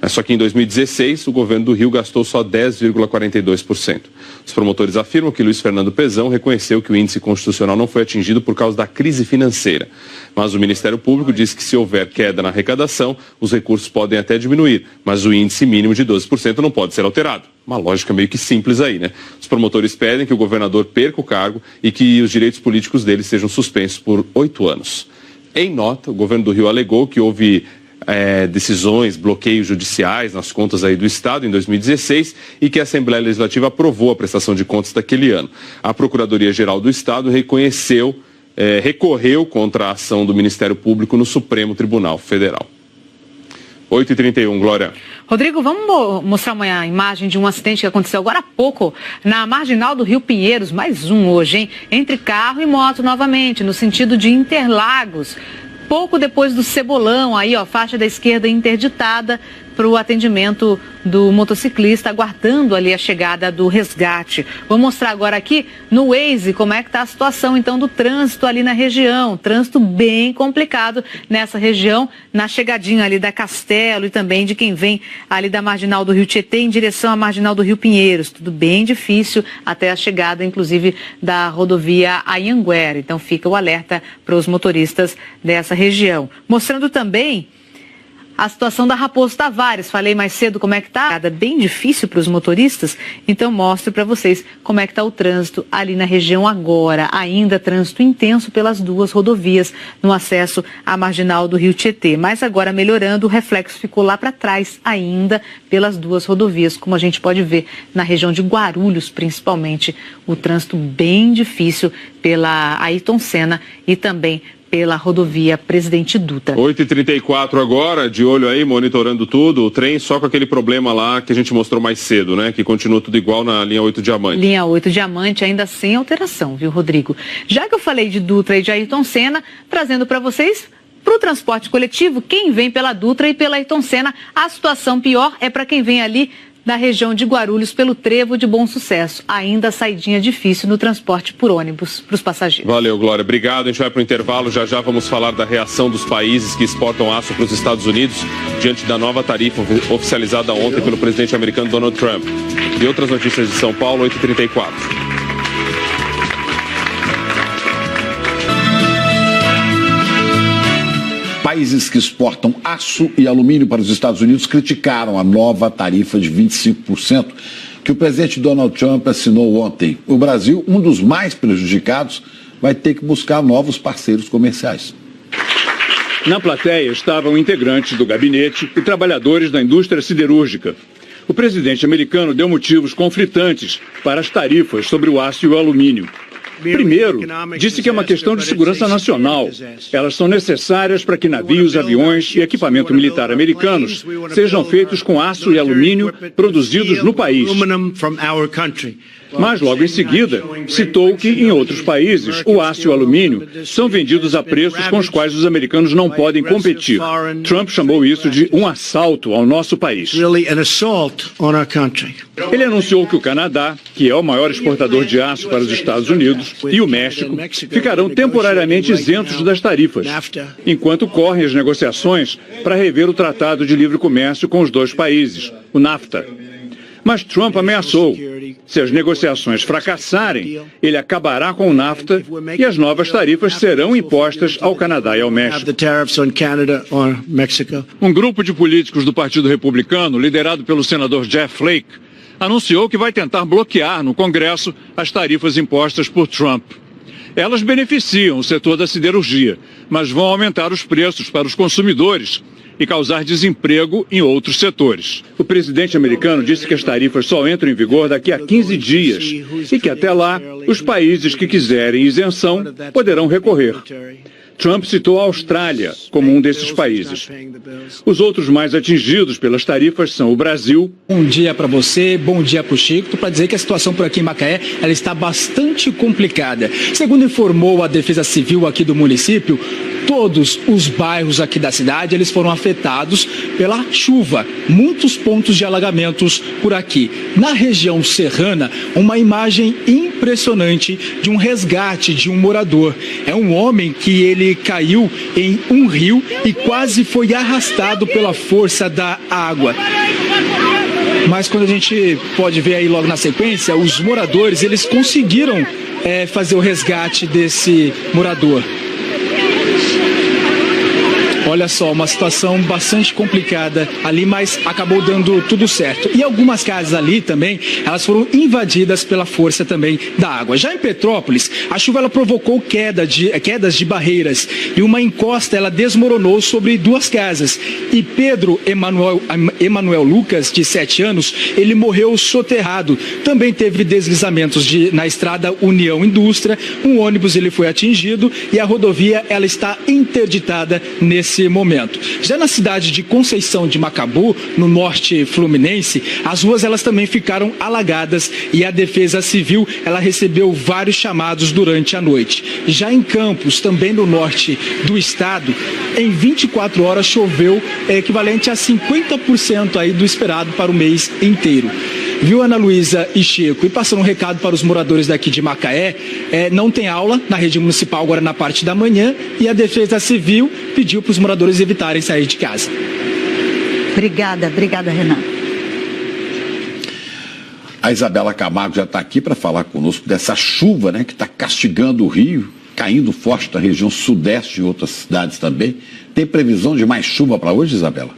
Só que em 2016, o governo do Rio gastou só 10,42%. Os promotores afirmam que Luiz Fernando Pezão reconheceu que o índice constitucional não foi atingido por causa da crise financeira. Mas o Ministério Público diz que se houver queda na arrecadação, os recursos podem até diminuir, mas o índice mínimo de 12% não pode ser alterado. Uma lógica meio que simples aí, né? Os promotores pedem que o governador perca o cargo e que os direitos políticos dele sejam suspensos por 8 anos. Em nota, o governo do Rio alegou que houve decisões, bloqueios judiciais nas contas aí do Estado em 2016 e que a Assembleia Legislativa aprovou a prestação de contas daquele ano. A Procuradoria-Geral do Estado recorreu contra a ação do Ministério Público no Supremo Tribunal Federal. 8h31, Glória. Rodrigo, vamos mostrar uma imagem de um acidente que aconteceu agora há pouco na marginal do Rio Pinheiros, mais um hoje, hein? Entre carro e moto novamente, no sentido de Interlagos. Pouco depois do Cebolão, aí ó, faixa da esquerda interditada para o atendimento do motociclista, aguardando ali a chegada do resgate. Vou mostrar agora aqui no Waze como é que está a situação então do trânsito ali na região. Trânsito bem complicado nessa região, na chegadinha ali da Castelo e também de quem vem ali da marginal do Rio Tietê em direção à marginal do Rio Pinheiros. Tudo bem difícil até a chegada, inclusive, da rodovia Anhanguera. Então fica o alerta para os motoristas dessa região. Mostrando também a situação da Raposo Tavares. Falei mais cedo como é que está. Bem difícil para os motoristas, então mostro para vocês como é que está o trânsito ali na região agora. Ainda trânsito intenso pelas duas rodovias no acesso à marginal do Rio Tietê. Mas agora melhorando, o reflexo ficou lá para trás ainda pelas duas rodovias, como a gente pode ver na região de Guarulhos, principalmente. O trânsito bem difícil pela Ayrton Senna e também pela rodovia Presidente Dutra. 8h34 agora, de olho aí, monitorando tudo. O trem só com aquele problema lá que a gente mostrou mais cedo, né? Que continua tudo igual na linha 8 Diamante. Linha 8 Diamante ainda sem alteração, viu, Rodrigo? Já que eu falei de Dutra e de Ayrton Senna, trazendo para vocês, para o transporte coletivo, quem vem pela Dutra e pela Ayrton Senna, a situação pior é para quem vem ali na região de Guarulhos pelo Trevo de Bom Sucesso. Ainda saidinha difícil no transporte por ônibus para os passageiros. Valeu, Glória. Obrigado. A gente vai para o intervalo. Já já vamos falar da reação dos países que exportam aço para os Estados Unidos diante da nova tarifa oficializada ontem pelo presidente americano Donald Trump. E outras notícias de São Paulo, 8h34. Países que exportam aço e alumínio para os Estados Unidos criticaram a nova tarifa de 25% que o presidente Donald Trump assinou ontem. O Brasil, um dos mais prejudicados, vai ter que buscar novos parceiros comerciais. Na plateia estavam integrantes do gabinete e trabalhadores da indústria siderúrgica. O presidente americano deu motivos conflitantes para as tarifas sobre o aço e o alumínio. Primeiro, disse que é uma questão de segurança nacional. Elas são necessárias para que navios, aviões e equipamento militar americanos sejam feitos com aço e alumínio produzidos no país. Mas, logo em seguida, citou que, em outros países, o aço e o alumínio são vendidos a preços com os quais os americanos não podem competir. Trump chamou isso de um assalto ao nosso país. Ele anunciou que o Canadá, que é o maior exportador de aço para os Estados Unidos, e o México ficarão temporariamente isentos das tarifas, enquanto correm as negociações para rever o Tratado de Livre Comércio com os dois países, o NAFTA. Mas Trump ameaçou. Se as negociações fracassarem, ele acabará com o NAFTA e as novas tarifas serão impostas ao Canadá e ao México. Um grupo de políticos do Partido Republicano, liderado pelo senador Jeff Flake, anunciou que vai tentar bloquear no Congresso as tarifas impostas por Trump. Elas beneficiam o setor da siderurgia, mas vão aumentar os preços para os consumidores e causar desemprego em outros setores. O presidente americano disse que as tarifas só entram em vigor daqui a 15 dias e que até lá os países que quiserem isenção poderão recorrer. Trump citou a Austrália como um desses países. Os outros mais atingidos pelas tarifas são o Brasil. Bom dia para você, bom dia para o Chico. Para dizer que a situação por aqui em Macaé ela está bastante complicada. Segundo informou a Defesa Civil aqui do município, todos os bairros aqui da cidade eles foram afetados pela chuva. Muitos pontos de alagamentos por aqui. Na região serrana, uma imagem impressionante de um resgate de um morador. É um homem que ele caiu em um rio e quase foi arrastado pela força da água. Mas quando a gente pode ver aí logo na sequência, os moradores eles conseguiram fazer o resgate desse morador. Olha só, uma situação bastante complicada ali, mas acabou dando tudo certo. E algumas casas ali também, elas foram invadidas pela força também da água. Já em Petrópolis, a chuva ela provocou quedas de barreiras e uma encosta ela desmoronou sobre duas casas. E Pedro Emanuel Lucas, de 7 anos, ele morreu soterrado. Também teve deslizamentos na estrada União Indústria, um ônibus ele foi atingido e a rodovia ela está interditada nesse momento. Já na cidade de Conceição de Macabu, no norte fluminense, as ruas elas também ficaram alagadas e a Defesa Civil ela recebeu vários chamados durante a noite. Já em Campos, também no norte do estado, em 24 horas choveu equivalente a 50% aí do esperado para o mês inteiro. Viu, Ana Luísa e Chico? E passando um recado para os moradores daqui de Macaé, não tem aula na rede municipal agora na parte da manhã e a Defesa Civil pediu para os moradores evitarem sair de casa. Obrigada, Renan. A Isabela Camargo já está aqui para falar conosco dessa chuva, né, que está castigando o Rio, caindo forte na região sudeste e outras cidades também. Tem previsão de mais chuva para hoje, Isabela?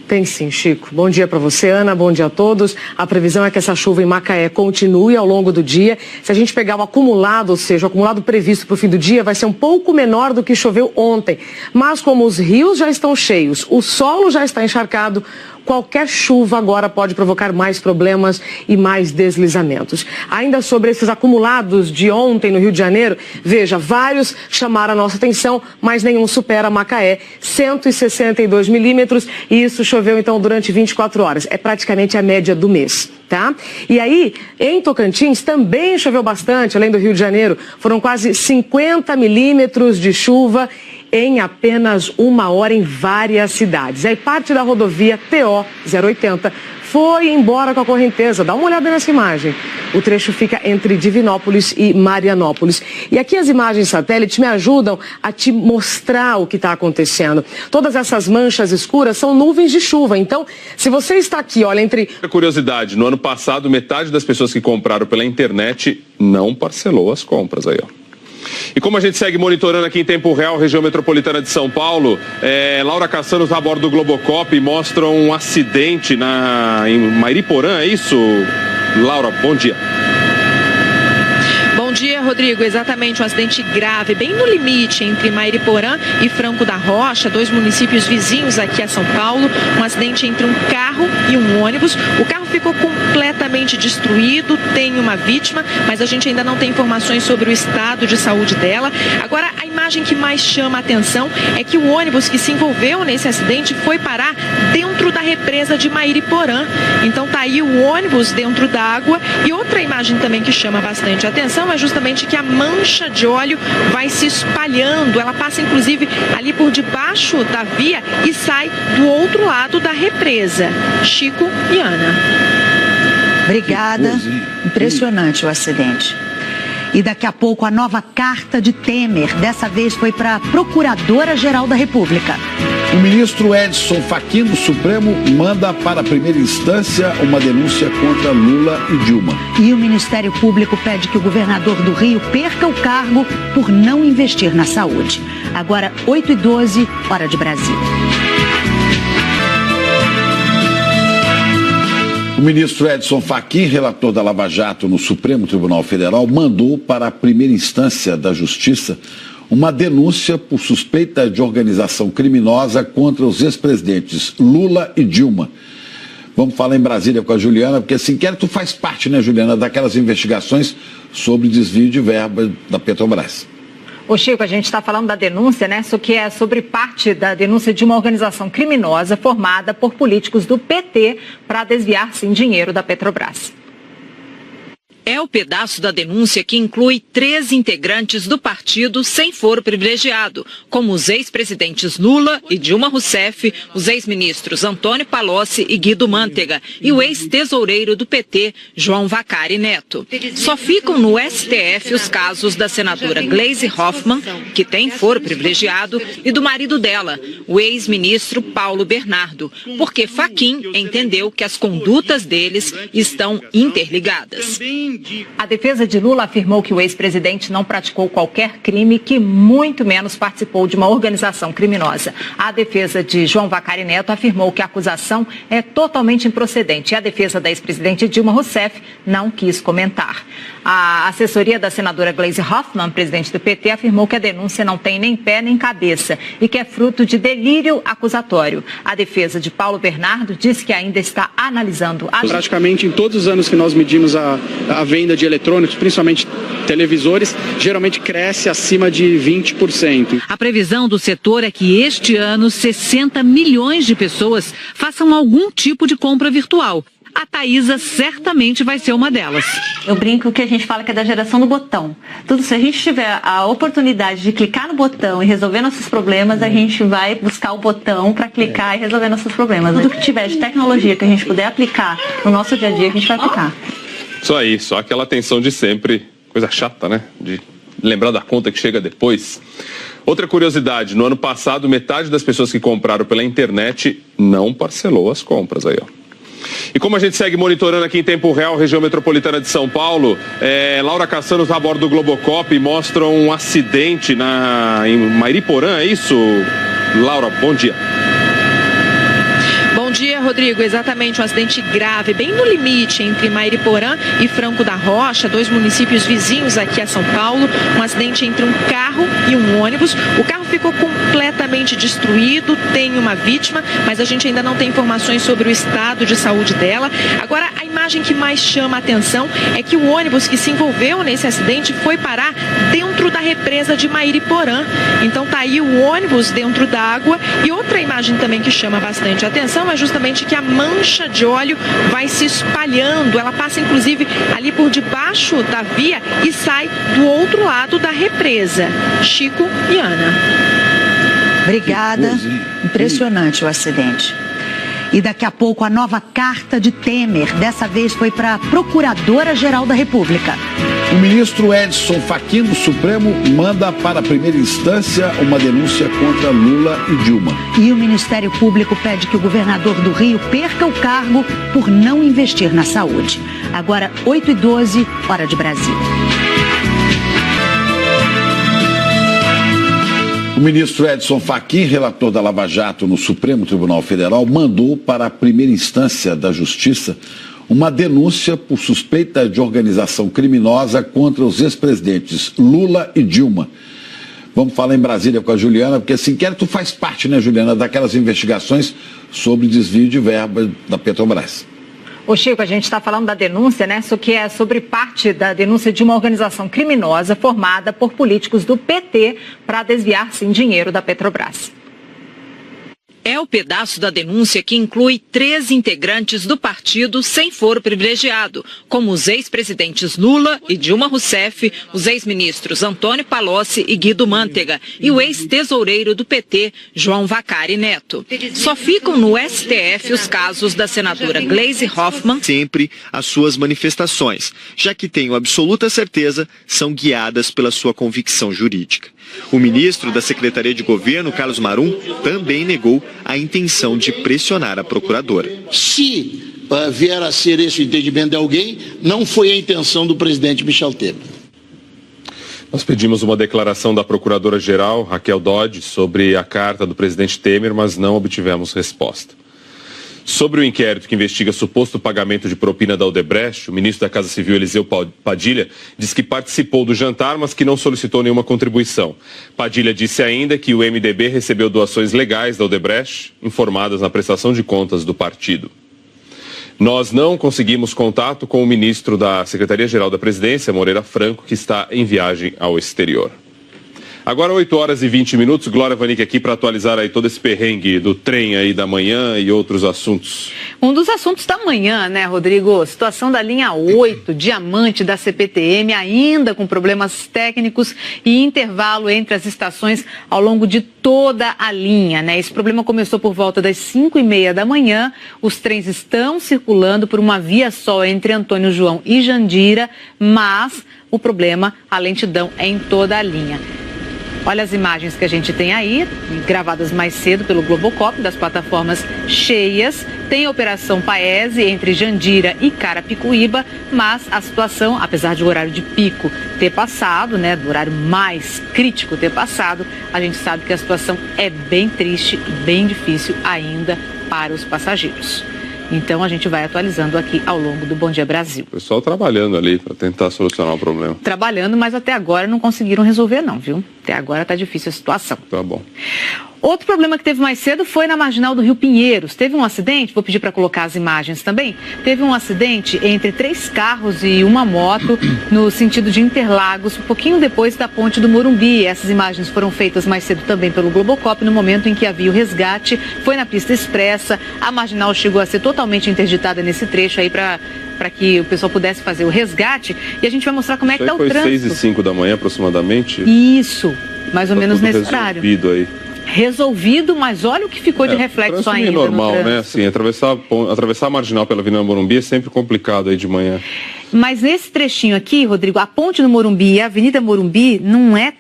Tem sim, Chico. Bom dia para você, Ana. Bom dia a todos. A previsão é que essa chuva em Macaé continue ao longo do dia. Se a gente pegar o acumulado, ou seja, o acumulado previsto para o fim do dia, vai ser um pouco menor do que choveu ontem. Mas como os rios já estão cheios, o solo já está encharcado, qualquer chuva agora pode provocar mais problemas e mais deslizamentos. Ainda sobre esses acumulados de ontem no Rio de Janeiro, veja, vários chamaram a nossa atenção, mas nenhum supera Macaé, 162 milímetros, e isso choveu então durante 24 horas. É praticamente a média do mês. Tá? E aí, em Tocantins, também choveu bastante, além do Rio de Janeiro, foram quase 50 milímetros de chuva em apenas uma hora em várias cidades. Aí parte da rodovia TO 080 foi embora com a correnteza. Dá uma olhada nessa imagem. O trecho fica entre Divinópolis e Marianópolis. E aqui as imagens satélite me ajudam a te mostrar o que está acontecendo. Todas essas manchas escuras são nuvens de chuva. Então, se você está aqui, olha, entre... Curiosidade, no ano passado, metade das pessoas que compraram pela internet não parcelou as compras aí, ó. E como a gente segue monitorando aqui em tempo real a região metropolitana de São Paulo, Laura Cassano está a bordo do Globocop e mostra um acidente em Mairiporã, é isso? Laura, bom dia. Bom dia, Rodrigo. Exatamente, um acidente grave, bem no limite entre Mairiporã e Franco da Rocha, 2 municípios vizinhos aqui a São Paulo. Um acidente entre um carro e um ônibus. O carro ficou completamente destruído, tem uma vítima, mas a gente ainda não tem informações sobre o estado de saúde dela. Agora, a imagem que mais chama a atenção é que o ônibus que se envolveu nesse acidente foi parar dentro da represa de Mairiporã. Então tá aí o ônibus dentro d'água. E outra imagem também que chama bastante a atenção é justamente que a mancha de óleo vai se espalhando. Ela passa inclusive ali por debaixo da via e sai do outro lado da represa. Chico e Ana. Obrigada. Impressionante o acidente. E daqui a pouco a nova carta de Temer. Dessa vez foi para a Procuradora-Geral da República. O ministro Edson Fachin do Supremo manda para a primeira instância uma denúncia contra Lula e Dilma. E o Ministério Público pede que o governador do Rio perca o cargo por não investir na saúde. Agora, 8h12, hora de Brasília. O ministro Edson Fachin, relator da Lava Jato no Supremo Tribunal Federal, mandou para a primeira instância da Justiça uma denúncia por suspeita de organização criminosa contra os ex-presidentes Lula e Dilma. Vamos falar em Brasília com a Juliana, porque esse inquérito faz parte, né, Juliana, daquelas investigações sobre desvio de verba da Petrobras. Ô Chico, a gente está falando da denúncia, né? Isso que é sobre parte da denúncia de uma organização criminosa formada por políticos do PT para desviar, sim, dinheiro da Petrobras. É o pedaço da denúncia que inclui 3 integrantes do partido sem foro privilegiado, como os ex-presidentes Lula e Dilma Rousseff, os ex-ministros Antônio Palocci e Guido Mantega e o ex-tesoureiro do PT, João Vacari Neto. Só ficam no STF os casos da senadora Gleisi Hoffmann, que tem foro privilegiado, e do marido dela, o ex-ministro Paulo Bernardo, porque Fachin entendeu que as condutas deles estão interligadas. A defesa de Lula afirmou que o ex-presidente não praticou qualquer crime, que muito menos participou de uma organização criminosa. A defesa de João Vacari Neto afirmou que a acusação é totalmente improcedente. E a defesa da ex-presidente Dilma Rousseff não quis comentar. A assessoria da senadora Gleisi Hoffmann, presidente do PT, afirmou que a denúncia não tem nem pé nem cabeça e que é fruto de delírio acusatório. A defesa de Paulo Bernardo disse que ainda está analisando. Praticamente em todos os anos que nós medimos a venda de eletrônicos, principalmente televisores, geralmente cresce acima de 20%. A previsão do setor é que este ano 60 milhões de pessoas façam algum tipo de compra virtual. A Thaísa certamente vai ser uma delas. Eu brinco que a gente fala que é da geração do botão. Tudo, se a gente tiver a oportunidade de clicar no botão e resolver nossos problemas, a gente vai buscar o botão para clicar e resolver nossos problemas. Tudo que tiver de tecnologia que a gente puder aplicar no nosso dia a dia, a gente vai aplicar. Isso aí, só aquela atenção de sempre, coisa chata, né? De lembrar da conta que chega depois. Outra curiosidade, no ano passado, metade das pessoas que compraram pela internet não parcelou as compras aí, ó. E como a gente segue monitorando aqui em tempo real a região metropolitana de São Paulo, Laura Cassano está a bordo do Globocop e mostra um acidente em Mairiporã, é isso? Laura, bom dia. Bom dia, Rodrigo. Exatamente, um acidente grave, bem no limite entre Mairiporã e Franco da Rocha, 2 municípios vizinhos aqui a São Paulo. Um acidente entre um carro e um ônibus. O carro ficou completamente destruído, tem uma vítima, mas a gente ainda não tem informações sobre o estado de saúde dela. Agora, a imagem que mais chama a atenção é que o ônibus que se envolveu nesse acidente foi parar dentro da represa de Mairiporã. Então tá aí o ônibus dentro d'água. E outra imagem também que chama bastante a atenção é justamente que a mancha de óleo vai se espalhando. Ela passa inclusive ali por debaixo da via e sai do outro lado da represa. Chico e Ana. Obrigada. Impressionante o acidente. E daqui a pouco a nova carta de Temer. Dessa vez foi para a Procuradora-Geral da República. O ministro Edson Fachin do Supremo manda para a primeira instância uma denúncia contra Lula e Dilma. E o Ministério Público pede que o governador do Rio perca o cargo por não investir na saúde. Agora, 8h12, hora de Brasília. O ministro Edson Fachin, relator da Lava Jato no Supremo Tribunal Federal, mandou para a primeira instância da Justiça uma denúncia por suspeita de organização criminosa contra os ex-presidentes Lula e Dilma. Vamos falar em Brasília com a Juliana, porque esse inquérito faz parte, né, Juliana, daquelas investigações sobre desvio de verba da Petrobras. Ô Chico, a gente está falando da denúncia, né? Isso que é sobre parte da denúncia de uma organização criminosa formada por políticos do PT para desviar, sim, dinheiro da Petrobras. É o pedaço da denúncia que inclui 3 integrantes do partido sem foro privilegiado, como os ex-presidentes Lula e Dilma Rousseff, os ex-ministros Antônio Palocci e Guido Mantega e o ex-tesoureiro do PT, João Vacari Neto. Só ficam no STF os casos da senadora Gleisi Hoffmann. Sempre as suas manifestações, já que tenho absoluta certeza, são guiadas pela sua convicção jurídica. O ministro da Secretaria de Governo, Carlos Marum, também negou a intenção de pressionar a procuradora. Se vier a ser esse o entendimento de alguém, não foi a intenção do presidente Michel Temer. Nós pedimos uma declaração da procuradora-geral, Raquel Dodge, sobre a carta do presidente Temer, mas não obtivemos resposta. Sobre o inquérito que investiga suposto pagamento de propina da Odebrecht, o ministro da Casa Civil, Eliseu Padilha, diz que participou do jantar, mas que não solicitou nenhuma contribuição. Padilha disse ainda que o MDB recebeu doações legais da Odebrecht, informadas na prestação de contas do partido. Nós não conseguimos contato com o ministro da Secretaria-Geral da Presidência, Moreira Franco, que está em viagem ao exterior. Agora 8h20, Glória Vanik aqui para atualizar aí todo esse perrengue do trem aí da manhã e outros assuntos. Um dos assuntos da manhã, né, Rodrigo? Situação da linha 8, Diamante da CPTM, ainda com problemas técnicos e intervalo entre as estações ao longo de toda a linha, né? Esse problema começou por volta das 5h30 da manhã. Os trens estão circulando por uma via só entre Antônio João e Jandira, mas o problema, a lentidão é em toda a linha. Olha as imagens que a gente tem aí, gravadas mais cedo pelo Globocop, das plataformas cheias. Tem a Operação Paese entre Jandira e Carapicuíba, mas a situação, apesar de o horário de pico ter passado, né, do horário mais crítico ter passado, a gente sabe que a situação é bem triste e bem difícil ainda para os passageiros. Então a gente vai atualizando aqui ao longo do Bom Dia Brasil. O pessoal trabalhando ali para tentar solucionar o problema. Trabalhando, mas até agora não conseguiram resolver não, viu? Até agora está difícil a situação. Tá bom. Outro problema que teve mais cedo foi na marginal do Rio Pinheiros. Teve um acidente, vou pedir para colocar as imagens também. Teve um acidente entre 3 carros e uma moto no sentido de Interlagos, um pouquinho depois da ponte do Morumbi. Essas imagens foram feitas mais cedo também pelo Globocop, no momento em que havia o resgate. Foi na pista expressa, a marginal chegou a ser totalmente interditada nesse trecho aí para que o pessoal pudesse fazer o resgate. E a gente vai mostrar como é que está o trânsito. Foi 6h05 da manhã aproximadamente? Isso, mais ou menos nesse horário. Aí. Resolvido, mas olha o que ficou de reflexo ainda. É normal, né? Assim, atravessar a marginal pela Avenida Morumbi é sempre complicado aí de manhã. Mas nesse trechinho aqui, Rodrigo, a ponte do Morumbi e a Avenida Morumbi não é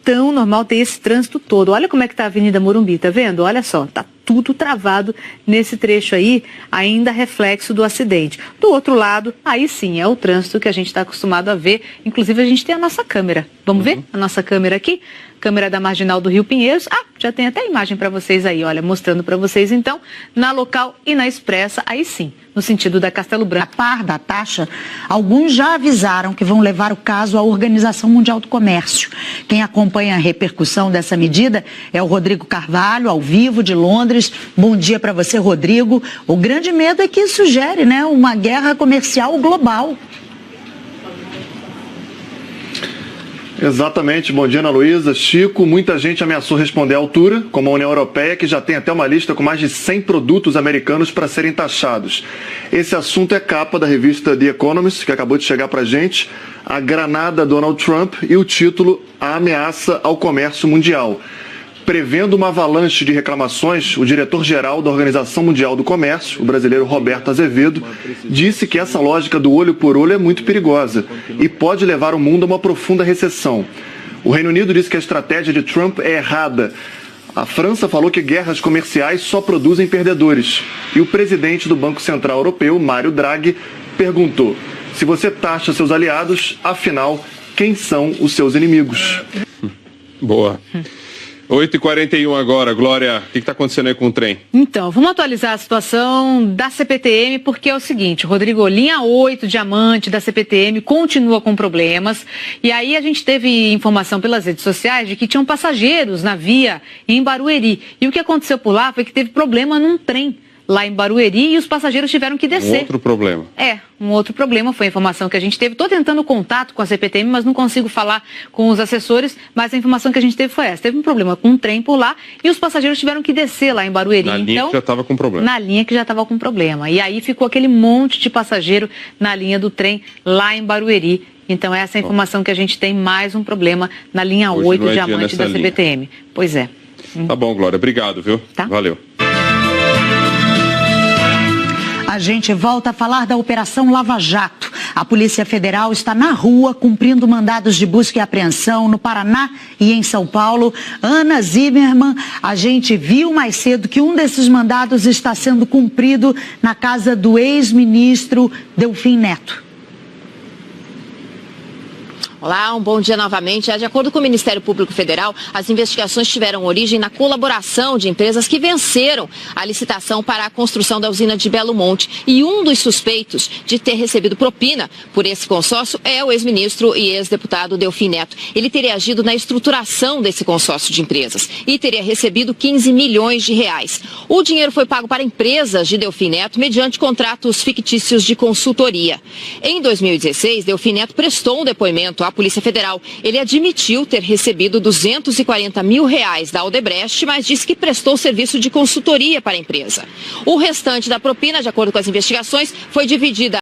tão normal ter esse trânsito todo. Olha como é que tá a Avenida Morumbi, tá vendo? Olha só, tá tudo travado nesse trecho aí, ainda reflexo do acidente. Do outro lado, aí sim, é o trânsito que a gente está acostumado a ver. Inclusive, a gente tem a nossa câmera. Vamos ver a nossa câmera aqui? Câmera da Marginal do Rio Pinheiros. Ah, já tem até imagem para vocês aí, olha, mostrando para vocês então, na Local e na Expressa, aí sim, no sentido da Castelo Branco. A par da taxa, alguns já avisaram que vão levar o caso à Organização Mundial do Comércio. Quem acompanha a repercussão dessa medida é o Rodrigo Carvalho, ao vivo de Londres. Bom dia para você, Rodrigo. O grande medo é que isso gere, né, uma guerra comercial global. Exatamente. Bom dia, Ana Luísa. Chico, muita gente ameaçou responder à altura, como a União Europeia, que já tem até uma lista com mais de 100 produtos americanos para serem taxados. Esse assunto é capa da revista The Economist, que acabou de chegar para a gente, a granada Donald Trump e o título A Ameaça ao Comércio Mundial. Prevendo uma avalanche de reclamações, o diretor-geral da Organização Mundial do Comércio, o brasileiro Roberto Azevedo, disse que essa lógica do olho por olho é muito perigosa e pode levar o mundo a uma profunda recessão. O Reino Unido disse que a estratégia de Trump é errada. A França falou que guerras comerciais só produzem perdedores. E o presidente do Banco Central Europeu, Mário Draghi, perguntou: se você taxa seus aliados, afinal, quem são os seus inimigos? Boa. 8h41 agora, Glória, o que está acontecendo aí com o trem? Então, vamos atualizar a situação da CPTM, porque é o seguinte, Rodrigo, linha 8, Diamante da CPTM, continua com problemas, e aí a gente teve informação pelas redes sociais de que tinham passageiros na via em Barueri, e o que aconteceu por lá foi que teve problema num trem lá em Barueri e os passageiros tiveram que descer. Um outro problema. Um outro problema, foi a informação que a gente teve. Estou tentando contato com a CPTM, mas não consigo falar com os assessores, mas a informação que a gente teve foi essa. Teve um problema com um trem por lá e os passageiros tiveram que descer lá em Barueri. Na linha que já estava com problema. Na linha que já estava com problema. E aí ficou aquele monte de passageiro na linha do trem lá em Barueri. Então essa é a informação que a gente tem, mais um problema na linha 8, Diamante da CPTM. Pois é. Tá bom, Glória. Obrigado, viu? Tá. Valeu. A A gente volta a falar da Operação Lava Jato. A Polícia Federal está na rua cumprindo mandados de busca e apreensão no Paraná e em São Paulo. Ana Zimmermann, a gente viu mais cedo que um desses mandados está sendo cumprido na casa do ex-ministro Delfim Neto. Olá, um bom dia novamente. De acordo com o Ministério Público Federal, as investigações tiveram origem na colaboração de empresas que venceram a licitação para a construção da usina de Belo Monte. E um dos suspeitos de ter recebido propina por esse consórcio é o ex-ministro e ex-deputado Delfim Neto. Ele teria agido na estruturação desse consórcio de empresas e teria recebido 15 milhões de reais. O dinheiro foi pago para empresas de Delfim Neto mediante contratos fictícios de consultoria. Em 2016, Delfim Neto prestou um depoimento à Polícia Federal. Ele admitiu ter recebido 240 mil reais da Odebrecht, mas disse que prestou serviço de consultoria para a empresa. O restante da propina, de acordo com as investigações, foi dividida